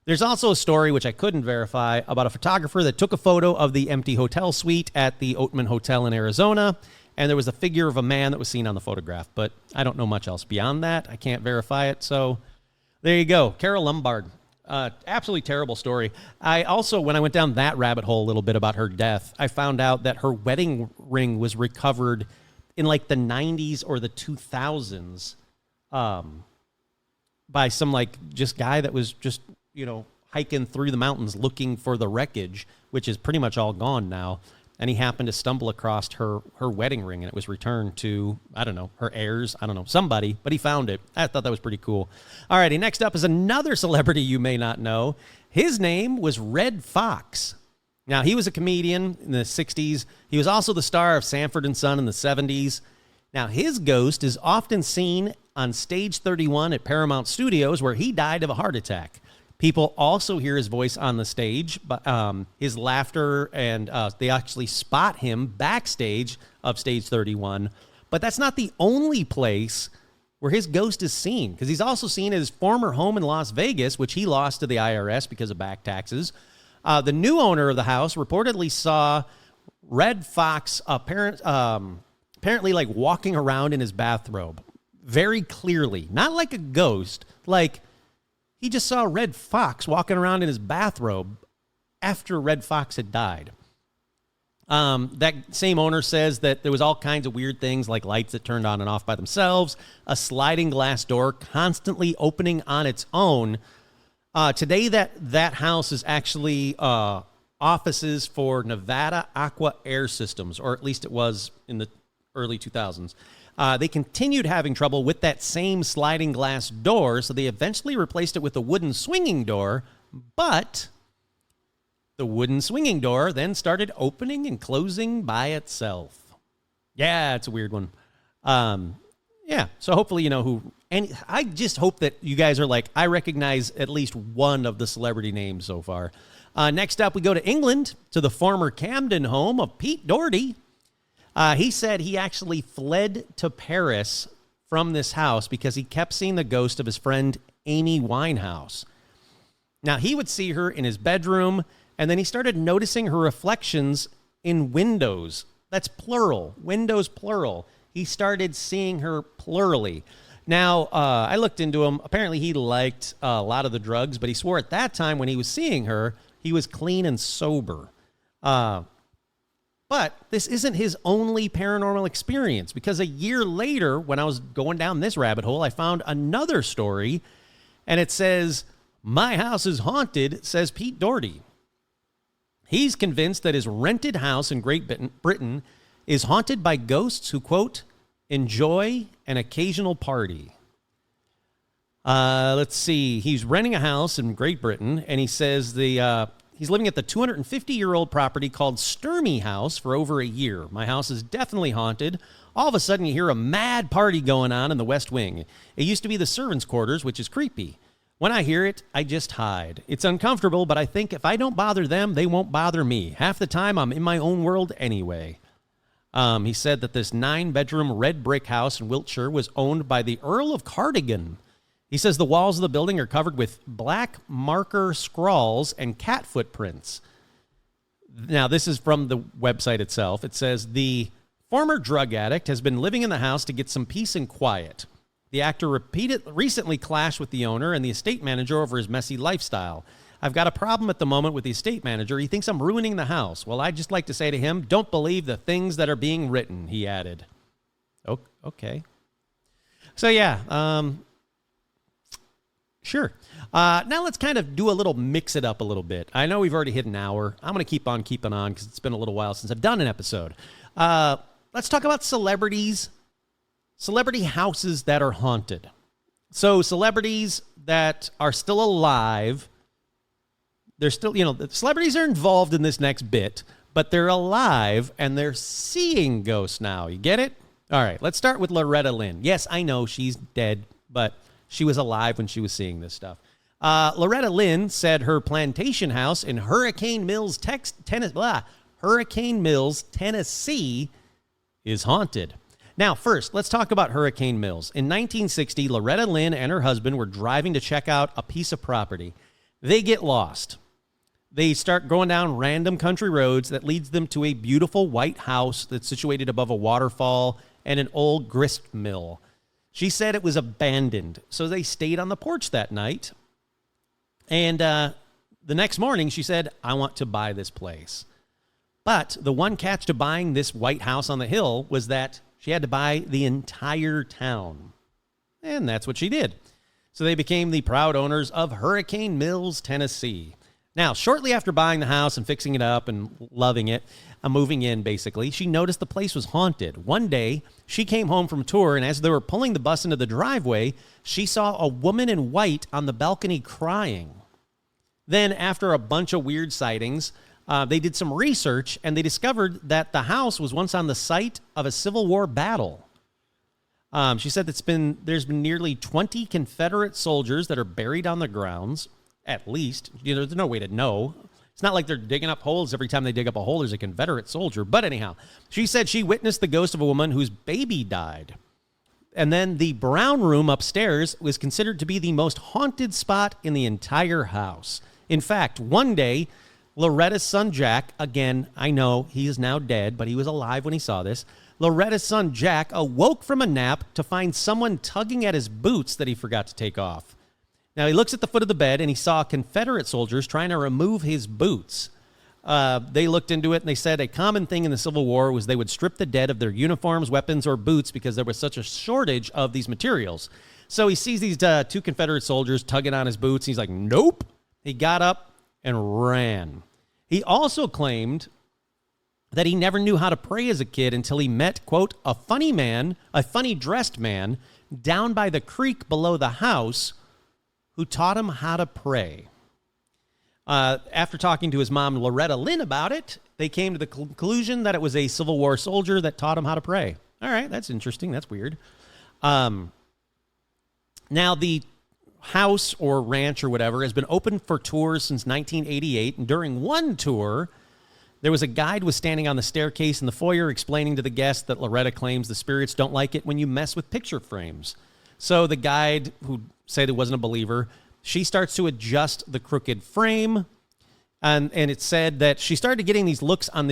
There's also a story, which I couldn't verify, about a photographer that took a photo of the empty hotel suite at the Oatman Hotel in Arizona, and there was a figure of a man that was seen on the photograph, but I don't know much else beyond that. I can't verify it, so there you go. Carole Lombard. Absolutely terrible story. I also, when I went down that rabbit hole a little bit about her death, I found out that her wedding ring was recovered in like the 90s or the 2000s by some just guy that was just, hiking through the mountains looking for the wreckage, which is pretty much all gone now. And he happened to stumble across her wedding ring, and it was returned to, I don't know, her heirs, I don't know, somebody, but he found it. I thought that was pretty cool. All righty, next up is another celebrity you may not know. His name was Redd Foxx. Now, he was a comedian in the 60s. He was also the star of Sanford & Son in the 70s. Now, his ghost is often seen on Stage 31 at Paramount Studios, where he died of a heart attack. People also hear his voice on the stage, but his laughter, and they actually spot him backstage of Stage 31. But that's not the only place where his ghost is seen, because he's also seen at his former home in Las Vegas, which he lost to the IRS because of back taxes. The new owner of the house reportedly saw Redd Foxx apparently walking around in his bathrobe very clearly, not like a ghost, like he just saw Redd Foxx walking around in his bathrobe after Redd Foxx had died. That same owner says that there was all kinds of weird things, like lights that turned on and off by themselves, a sliding glass door constantly opening on its own. Today, that house is actually offices for Nevada Aqua Air Systems, or at least it was in the early 2000s. They continued having trouble with that same sliding glass door, so they eventually replaced it with a wooden swinging door, but the wooden swinging door then started opening and closing by itself. Yeah, it's a weird one. Yeah, so hopefully you know who, and I just hope that you guys are like, I recognize at least one of the celebrity names so far. Next up, we go to England, to the former Camden home of Pete Doherty. He said he actually fled to Paris from this house because he kept seeing the ghost of his friend Amy Winehouse. Now, he would see her in his bedroom, and then he started noticing her reflections in windows. That's plural, windows plural. He started seeing her plurally. Now, I looked into him. Apparently, he liked a lot of the drugs, but he swore at that time when he was seeing her, he was clean and sober. But this isn't his only paranormal experience, because a year later, when I was going down this rabbit hole, I found another story, and it says, "My house is haunted," says Pete Doherty. He's convinced that his rented house in Great Britain is haunted by ghosts who, quote, enjoy an occasional party. Let's see. He's renting a house in Great Britain, and he says he's living at the 250-year-old property called Sturmey House for over a year. "My house is definitely haunted. All of a sudden, you hear a mad party going on in the West Wing. It used to be the servants' quarters, which is creepy. When I hear it, I just hide. It's uncomfortable, but I think if I don't bother them, they won't bother me. Half the time, I'm in my own world anyway." He said that this 9-bedroom red brick house in Wiltshire was owned by the Earl of Cardigan. He says the walls of the building are covered with black marker scrawls and cat footprints. Now, this is from the website itself. It says the former drug addict has been living in the house to get some peace and quiet. The actor recently clashed with the owner and the estate manager over his messy lifestyle. "I've got a problem at the moment with the estate manager. He thinks I'm ruining the house. Well, I'd just like to say to him, don't believe the things that are being written," he added. Okay. So, yeah, sure. Now let's kind of do a little mix it up a little bit. I know we've already hit an hour. I'm going to keep on keeping on because it's been a little while since I've done an episode. Let's talk about celebrity houses that are haunted. So celebrities that are still alive, they're still, the celebrities are involved in this next bit, but they're alive and they're seeing ghosts now. You get it? All right, let's start with Loretta Lynn. Yes, I know she's dead, but she was alive when she was seeing this stuff. Loretta Lynn said her plantation house in Hurricane Mills, Tennessee is haunted. Now, first, let's talk about Hurricane Mills. In 1960, Loretta Lynn and her husband were driving to check out a piece of property. They get lost. They start going down random country roads that leads them to a beautiful white house that's situated above a waterfall and an old grist mill. She said it was abandoned, so they stayed on the porch that night. And the next morning, she said, "I want to buy this place." But the one catch to buying this white house on the hill was that she had to buy the entire town. And that's what she did. So they became the proud owners of Hurricane Mills, Tennessee. Now, shortly after buying the house and fixing it up and loving it, moving in basically, she noticed the place was haunted. One day, she came home from a tour, and as they were pulling the bus into the driveway, she saw a woman in white on the balcony crying. Then, after a bunch of weird sightings, they did some research, and they discovered that the house was once on the site of a Civil War battle. She said there's been nearly 20 Confederate soldiers that are buried on the grounds, at least. There's no way to know. It's not like they're digging up holes. Every time they dig up a hole, there's a Confederate soldier. But anyhow, she said she witnessed the ghost of a woman whose baby died. And then the brown room upstairs was considered to be the most haunted spot in the entire house. In fact, one day, Loretta's son, Jack, again, I know he is now dead, but he was alive when he saw this. Loretta's son, Jack, awoke from a nap to find someone tugging at his boots that he forgot to take off. Now, he looks at the foot of the bed, and he saw Confederate soldiers trying to remove his boots. They looked into it, and they said a common thing in the Civil War was they would strip the dead of their uniforms, weapons, or boots because there was such a shortage of these materials. So he sees these 2 Confederate soldiers tugging on his boots. He's like, nope. He got up and ran. He also claimed that he never knew how to pray as a kid until he met, quote, a funny dressed man down by the creek below the house who taught him how to pray. After talking to his mom, Loretta Lynn, about it, they came to the conclusion that it was a Civil War soldier that taught him how to pray. All right, that's interesting. That's weird. Now, the house or ranch or whatever has been open for tours since 1988. And during one tour, there was a guide was standing on the staircase in the foyer explaining to the guests that Loretta claims the spirits don't like it when you mess with picture frames. So the guide, who said he wasn't a believer, she starts to adjust the crooked frame. And it said that she started seeing these looks on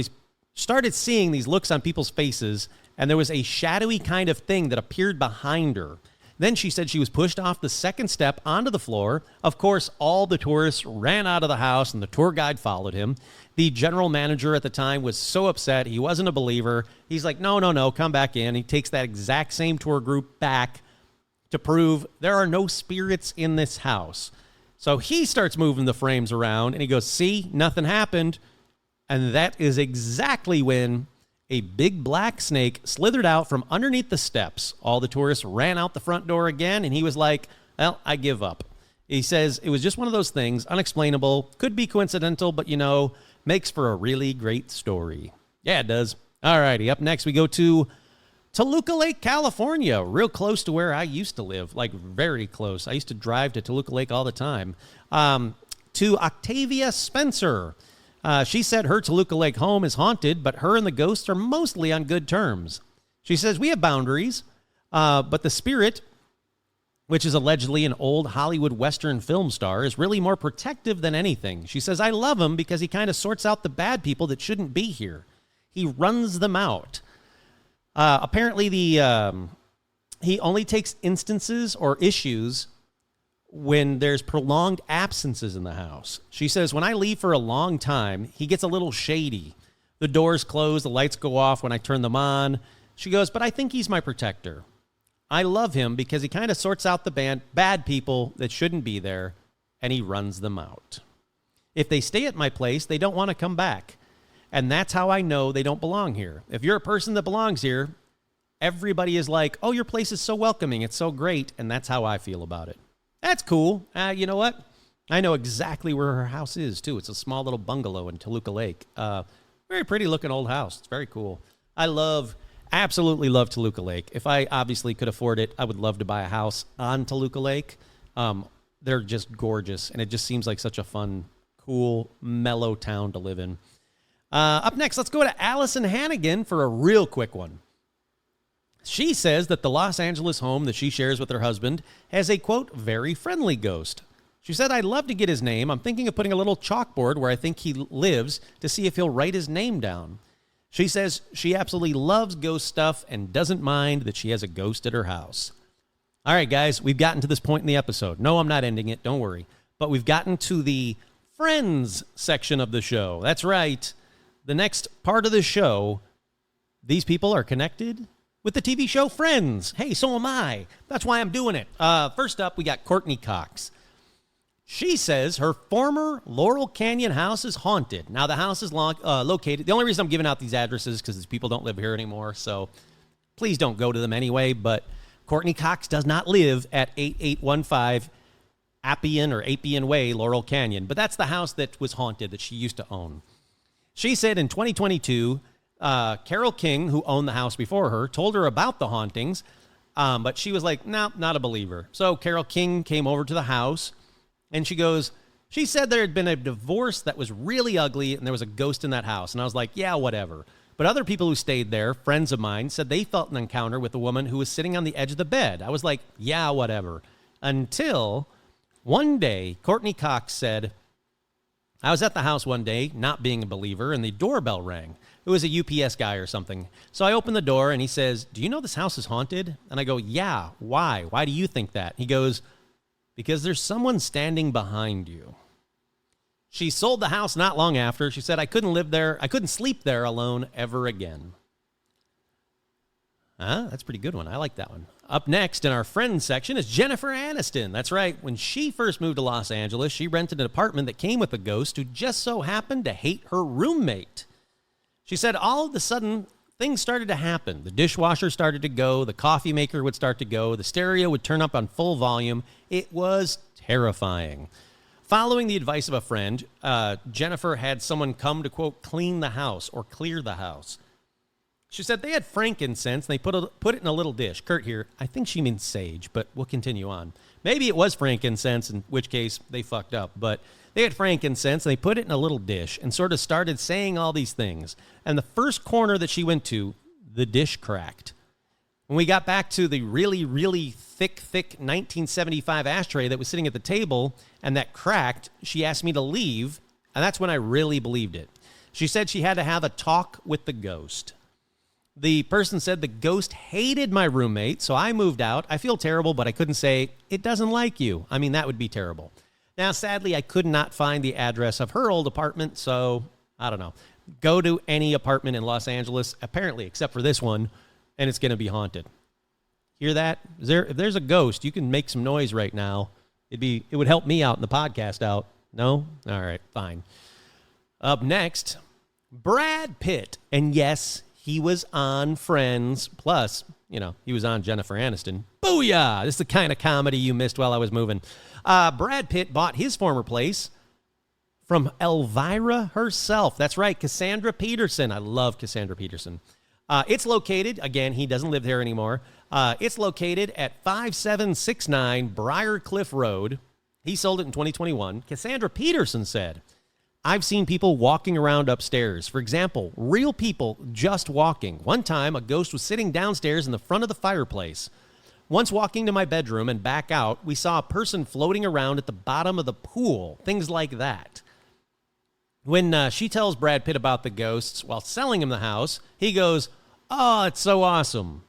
people's faces, and there was a shadowy kind of thing that appeared behind her. Then she said she was pushed off the second step onto the floor. Of course, all the tourists ran out of the house and the tour guide followed him. The general manager at the time was so upset. He wasn't a believer. He's like, no, come back in. He takes that exact same tour group back to prove there are no spirits in this house. So he starts moving the frames around and he goes, see, nothing happened. And that is exactly when a big black snake slithered out from underneath the steps. All the tourists ran out the front door again, and he was like, well, I give up. He says it was just one of those things, unexplainable, could be coincidental, but, makes for a really great story. Yeah, it does. All righty, up next we go to Toluca Lake, California, real close to where I used to live, like very close. I used to drive to Toluca Lake all the time. To Octavia Spencer. She said her Toluca Lake home is haunted, but her and the ghosts are mostly on good terms. She says, we have boundaries, but the spirit, which is allegedly an old Hollywood Western film star, is really more protective than anything. She says, I love him because he kind of sorts out the bad people that shouldn't be here. He runs them out. Apparently, he only takes instances or issues when there's prolonged absences in the house. She says, when I leave for a long time, he gets a little shady. The doors close, the lights go off when I turn them on. She goes, but I think he's my protector. I love him because he kind of sorts out the bad people that shouldn't be there, and he runs them out. If they stay at my place, they don't want to come back. And that's how I know they don't belong here. If you're a person that belongs here, everybody is like, oh, your place is so welcoming. It's so great. And that's how I feel about it. That's cool. You know what? I know exactly where her house is, too. It's a small little bungalow in Toluca Lake. Very pretty looking old house. It's very cool. I absolutely love Toluca Lake. If I obviously could afford it, I would love to buy a house on Toluca Lake. They're just gorgeous, and it just seems like such a fun, cool, mellow town to live in. Up next, let's go to Allison Hannigan for a real quick one. She says that the Los Angeles home that she shares with her husband has a, quote, very friendly ghost. She said, I'd love to get his name. I'm thinking of putting a little chalkboard where I think he lives to see if he'll write his name down. She says she absolutely loves ghost stuff and doesn't mind that she has a ghost at her house. All right, guys, we've gotten to this point in the episode. No, I'm not ending it. Don't worry. But we've gotten to the Friends section of the show. That's right. The next part of the show, these people are connected with the TV show Friends. Hey, so am I. That's why I'm doing it. First up, we got Courtney Cox. She says her former Laurel Canyon house is haunted. Now, the house is located. The only reason I'm giving out these addresses is because these people don't live here anymore, so please don't go to them anyway. But Courtney Cox does not live at 8815 Appian Way, Laurel Canyon. But that's the house that was haunted that she used to own. She said in 2022, Carol King, who owned the house before her, told her about the hauntings, but she was like, no, not a believer. So Carol King came over to the house, and she said there had been a divorce that was really ugly, and there was a ghost in that house. And I was like, yeah, whatever. But other people who stayed there, friends of mine, said they felt an encounter with a woman who was sitting on the edge of the bed. I was like, yeah, whatever. Until one day, Courtney Cox said, I was at the house one day, not being a believer, and the doorbell rang. It was a UPS guy or something. So I opened the door, and he says, do you know this house is haunted? And I go, yeah, why? Why do you think that? He goes, because there's someone standing behind you. She sold the house not long after. She said, I couldn't sleep there alone ever again. That's a pretty good one. I like that one. Up next in our Friends section is Jennifer Aniston. That's right. When she first moved to Los Angeles, she rented an apartment that came with a ghost who just so happened to hate her roommate. She said all of a sudden, things started to happen. The dishwasher started to go. The coffee maker would start to go. The stereo would turn up on full volume. It was terrifying. Following the advice of a friend, Jennifer had someone come to, quote, clean the house or clear the house. She said they had frankincense, and they put it in a little dish. Kurt here, I think she means sage, but we'll continue on. Maybe it was frankincense, in which case they fucked up. But they had frankincense, and they put it in a little dish and sort of started saying all these things. And the first corner that she went to, the dish cracked. When we got back to the really, really thick 1975 ashtray that was sitting at the table, and that cracked, she asked me to leave, and that's when I really believed it. She said she had to have a talk with the ghost. The person said the ghost hated my roommate, so I moved out. I feel terrible, but I couldn't say it doesn't like you. I mean, that would be terrible. Now, sadly, I could not find the address of her old apartment, so I don't know. Go to any apartment in Los Angeles, apparently, except for this one, and it's going to be haunted. Hear that? If there's a ghost, you can make some noise right now. It would help me out in the podcast out. No? All right, fine. Up next, Brad Pitt. And yes, he was on Friends. Plus, he was on Jennifer Aniston. Booyah! This is the kind of comedy you missed while I was moving. Brad Pitt bought his former place from Elvira herself. That's right, Cassandra Peterson. I love Cassandra Peterson. It's located, again, he doesn't live there anymore. It's located at 5769 Briarcliff Road. He sold it in 2021. Cassandra Peterson said, I've seen people walking around upstairs. For example, real people just walking. One time, a ghost was sitting downstairs in the front of the fireplace. Once walking to my bedroom and back out, we saw a person floating around at the bottom of the pool. Things like that. When she tells Brad Pitt about the ghosts while selling him the house, he goes, oh, it's so awesome.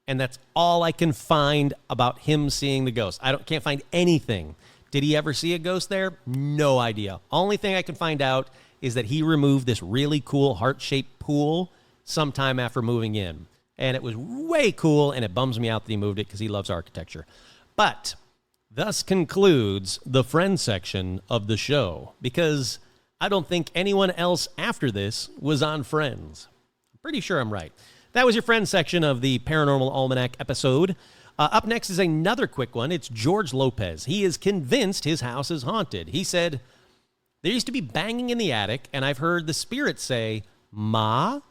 And that's all I can find about him seeing the ghost. Can't find anything. Did he ever see a ghost there? No idea. Only thing I can find out is that he removed this really cool heart-shaped pool sometime after moving in. And it was way cool, and it bums me out that he moved it because he loves architecture. But thus concludes the Friends section of the show, because I don't think anyone else after this was on Friends. I'm pretty sure I'm right. That was your Friends section of the Paranormal Almanac episode. Up next is another quick one. It's George Lopez. He is convinced his house is haunted. He said, there used to be banging in the attic, and I've heard the spirits say, Ma,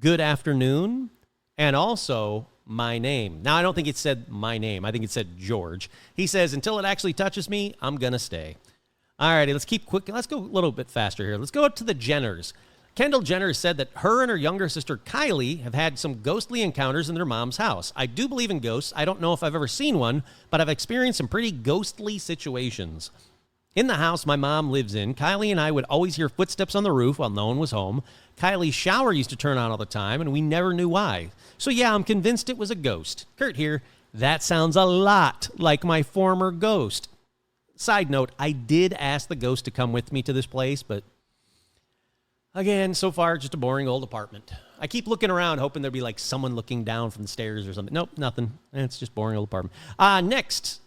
good afternoon, and also my name. Now, I don't think it said my name. I think it said George. He says, until it actually touches me, I'm going to stay. All righty, let's keep quick. Let's go a little bit faster here. Let's go up to the Jenners. Kendall Jenner said that her and her younger sister Kylie have had some ghostly encounters in their mom's house. I do believe in ghosts. I don't know if I've ever seen one, but I've experienced some pretty ghostly situations. In the house my mom lives in, Kylie and I would always hear footsteps on the roof while no one was home. Kylie's shower used to turn on all the time, and we never knew why. So yeah, I'm convinced it was a ghost. Kurt here. That sounds a lot like my former ghost. Side note, I did ask the ghost to come with me to this place, but again, so far, just a boring old apartment. I keep looking around, hoping there'd be like someone looking down from the stairs or something. Nope, nothing. It's just boring old apartment. Next,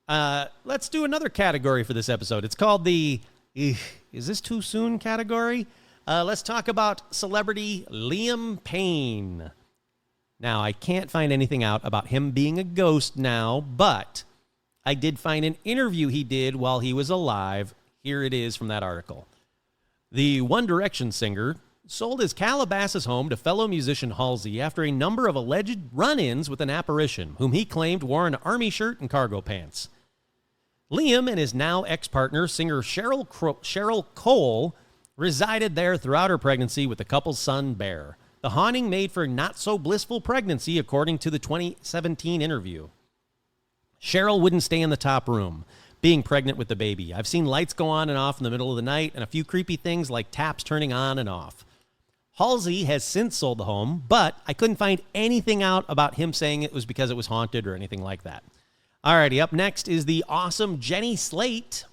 let's do another category for this episode. It's called the is this too soon category. Let's talk about celebrity Liam Payne. Now, I can't find anything out about him being a ghost now, but I did find an interview he did while he was alive. Here it is from that article. The One Direction singer sold his Calabasas home to fellow musician Halsey after a number of alleged run-ins with an apparition, whom he claimed wore an army shirt and cargo pants. Liam and his now ex-partner, singer Cheryl Cole, resided there throughout her pregnancy with the couple's son, Bear. The haunting made for a not-so-blissful pregnancy, according to the 2017 interview. Cheryl wouldn't stay in the top room, being pregnant with the baby. I've seen lights go on and off in the middle of the night and a few creepy things like taps turning on and off. Halsey has since sold the home, but I couldn't find anything out about him saying it was because it was haunted or anything like that. Alrighty, up next is the awesome Jenny Slate.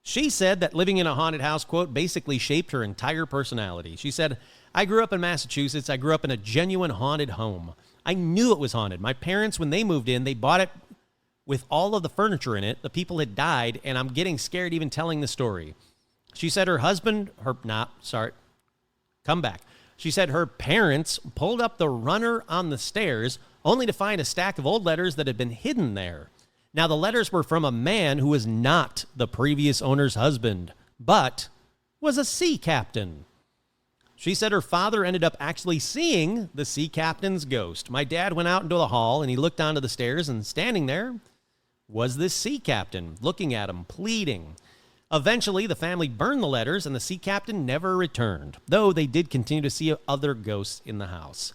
She said that living in a haunted house, quote, basically shaped her entire personality. She said, I grew up in Massachusetts. I grew up in a genuine haunted home. I knew it was haunted. My parents, when they moved in, they bought it with all of the furniture in it. The people had died, and I'm getting scared even telling the story. She said She said her parents pulled up the runner on the stairs only to find a stack of old letters that had been hidden there. Now, the letters were from a man who was not the previous owner's husband, but was a sea captain. She said her father ended up actually seeing the sea captain's ghost. My dad went out into the hall, and he looked onto the stairs, and standing there was this sea captain looking at him, pleading. Eventually, the family burned the letters, and the sea captain never returned, though they did continue to see other ghosts in the house.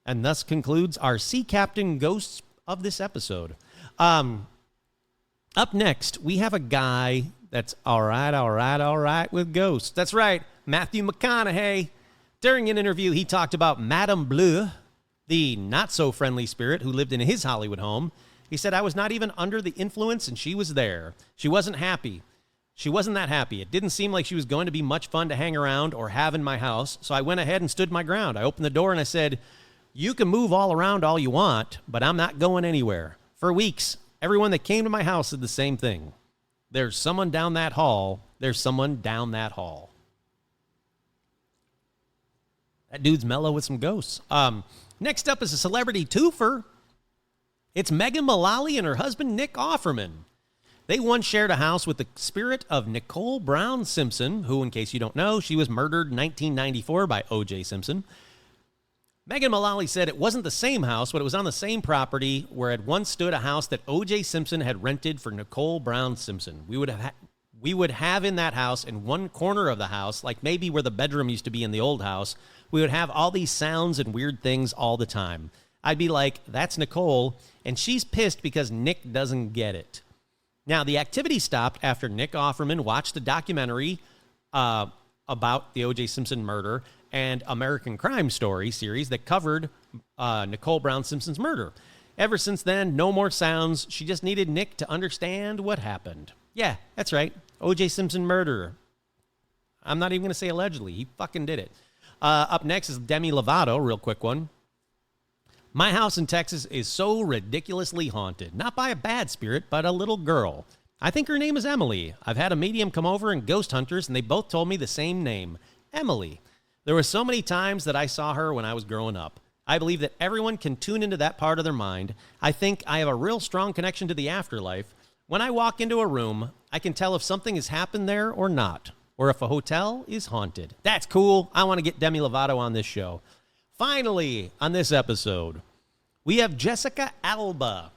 And thus concludes our sea captain ghosts of this episode. Up next, we have a guy that's all right with ghosts. That's right, Matthew McConaughey. During an interview, he talked about Madame Bleu, the not-so-friendly spirit who lived in his Hollywood home. He said, I was not even under the influence, and she was there. She wasn't happy. She wasn't that happy. It didn't seem like she was going to be much fun to hang around or have in my house, so I went ahead and stood my ground. I opened the door and I said, you can move all around all you want, but I'm not going anywhere. For weeks, everyone that came to my house said the same thing. There's someone down that hall. There's someone down that hall. That dude's mellow with some ghosts. Next up is a celebrity twofer. It's Megan Mullally and her husband, Nick Offerman. They once shared a house with the spirit of Nicole Brown Simpson, who, in case you don't know, she was murdered in 1994 by O.J. Simpson. Megan Mullally said it wasn't the same house, but it was on the same property where had once stood a house that O.J. Simpson had rented for Nicole Brown Simpson. We would have in that house, in one corner of the house, like maybe where the bedroom used to be in the old house, we would have all these sounds and weird things all the time. I'd be like, that's Nicole, and she's pissed because Nick doesn't get it. Now, the activity stopped after Nick Offerman watched the documentary about the O.J. Simpson murder and American Crime Story series that covered Nicole Brown Simpson's murder. Ever since then, no more sounds. She just needed Nick to understand what happened. Yeah, that's right. O.J. Simpson murderer. I'm not even going to say allegedly. He fucking did it. Up next is Demi Lovato, real quick one. My house in Texas is so ridiculously haunted. Not by a bad spirit, but a little girl. I think her name is Emily. I've had a medium come over and ghost hunters, and they both told me the same name, Emily. There were so many times that I saw her when I was growing up. I believe that everyone can tune into that part of their mind. I think I have a real strong connection to the afterlife. When I walk into a room, I can tell if something has happened there or not, or if a hotel is haunted. That's cool. I want to get Demi Lovato on this show. Finally, on this episode, we have Jessica Alba.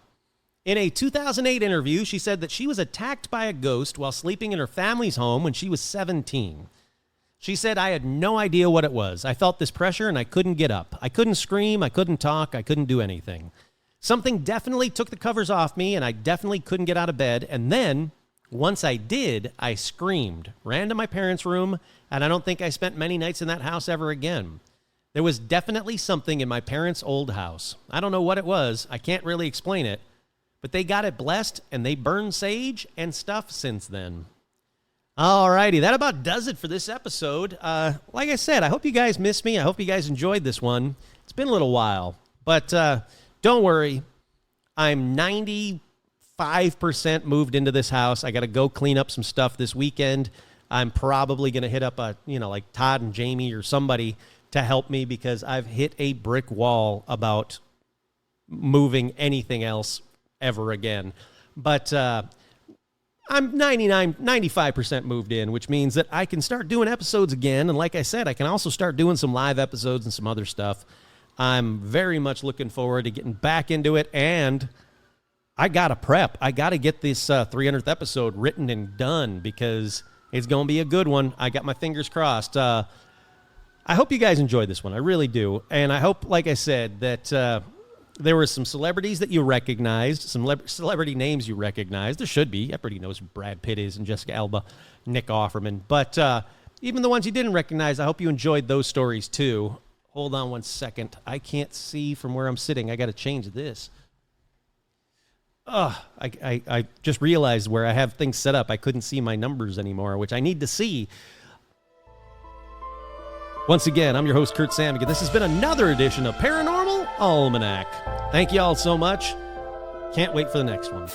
In a 2008 interview, she said that she was attacked by a ghost while sleeping in her family's home when she was 17. She said, I had no idea what it was. I felt this pressure and I couldn't get up. I couldn't scream, I couldn't talk, I couldn't do anything. Something definitely took the covers off me and I definitely couldn't get out of bed. And then, once I did, I screamed, ran to my parents' room, and I don't think I spent many nights in that house ever again. There was definitely something in my parents' old house. I don't know what it was. I can't really explain it. But they got it blessed, and they burned sage and stuff since then. All righty, that about does it for this episode. Like I said, I hope you guys missed me. I hope you guys enjoyed this one. It's been a little while. But don't worry. I'm 95% moved into this house. I got to go clean up some stuff this weekend. I'm probably going to hit up like Todd and Jamie or somebody to help me because I've hit a brick wall about moving anything else ever again. But I'm 95% moved in, which means that I can start doing episodes again. And like I said, I can also start doing some live episodes and some other stuff. I'm very much looking forward to getting back into it. And I got to prep. I got to get this 300th episode written and done because it's going to be a good one. I got my fingers crossed. I hope you guys enjoyed this one. I really do. And I hope, like I said, that there were some celebrities that you recognized, some celebrity names you recognized. There should be. Everybody knows who Brad Pitt is and Jessica Alba, Nick Offerman. But even the ones you didn't recognize, I hope you enjoyed those stories too. Hold on one second. I can't see from where I'm sitting. I got to change this. I just realized where I have things set up, I couldn't see my numbers anymore, which I need to see. Once again, I'm your host, Kurt Samigan. This has been another edition of Paranormal Almanac. Thank you all so much. Can't wait for the next one.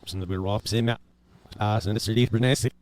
Sen det blir rap, se med. Sen det ser dit,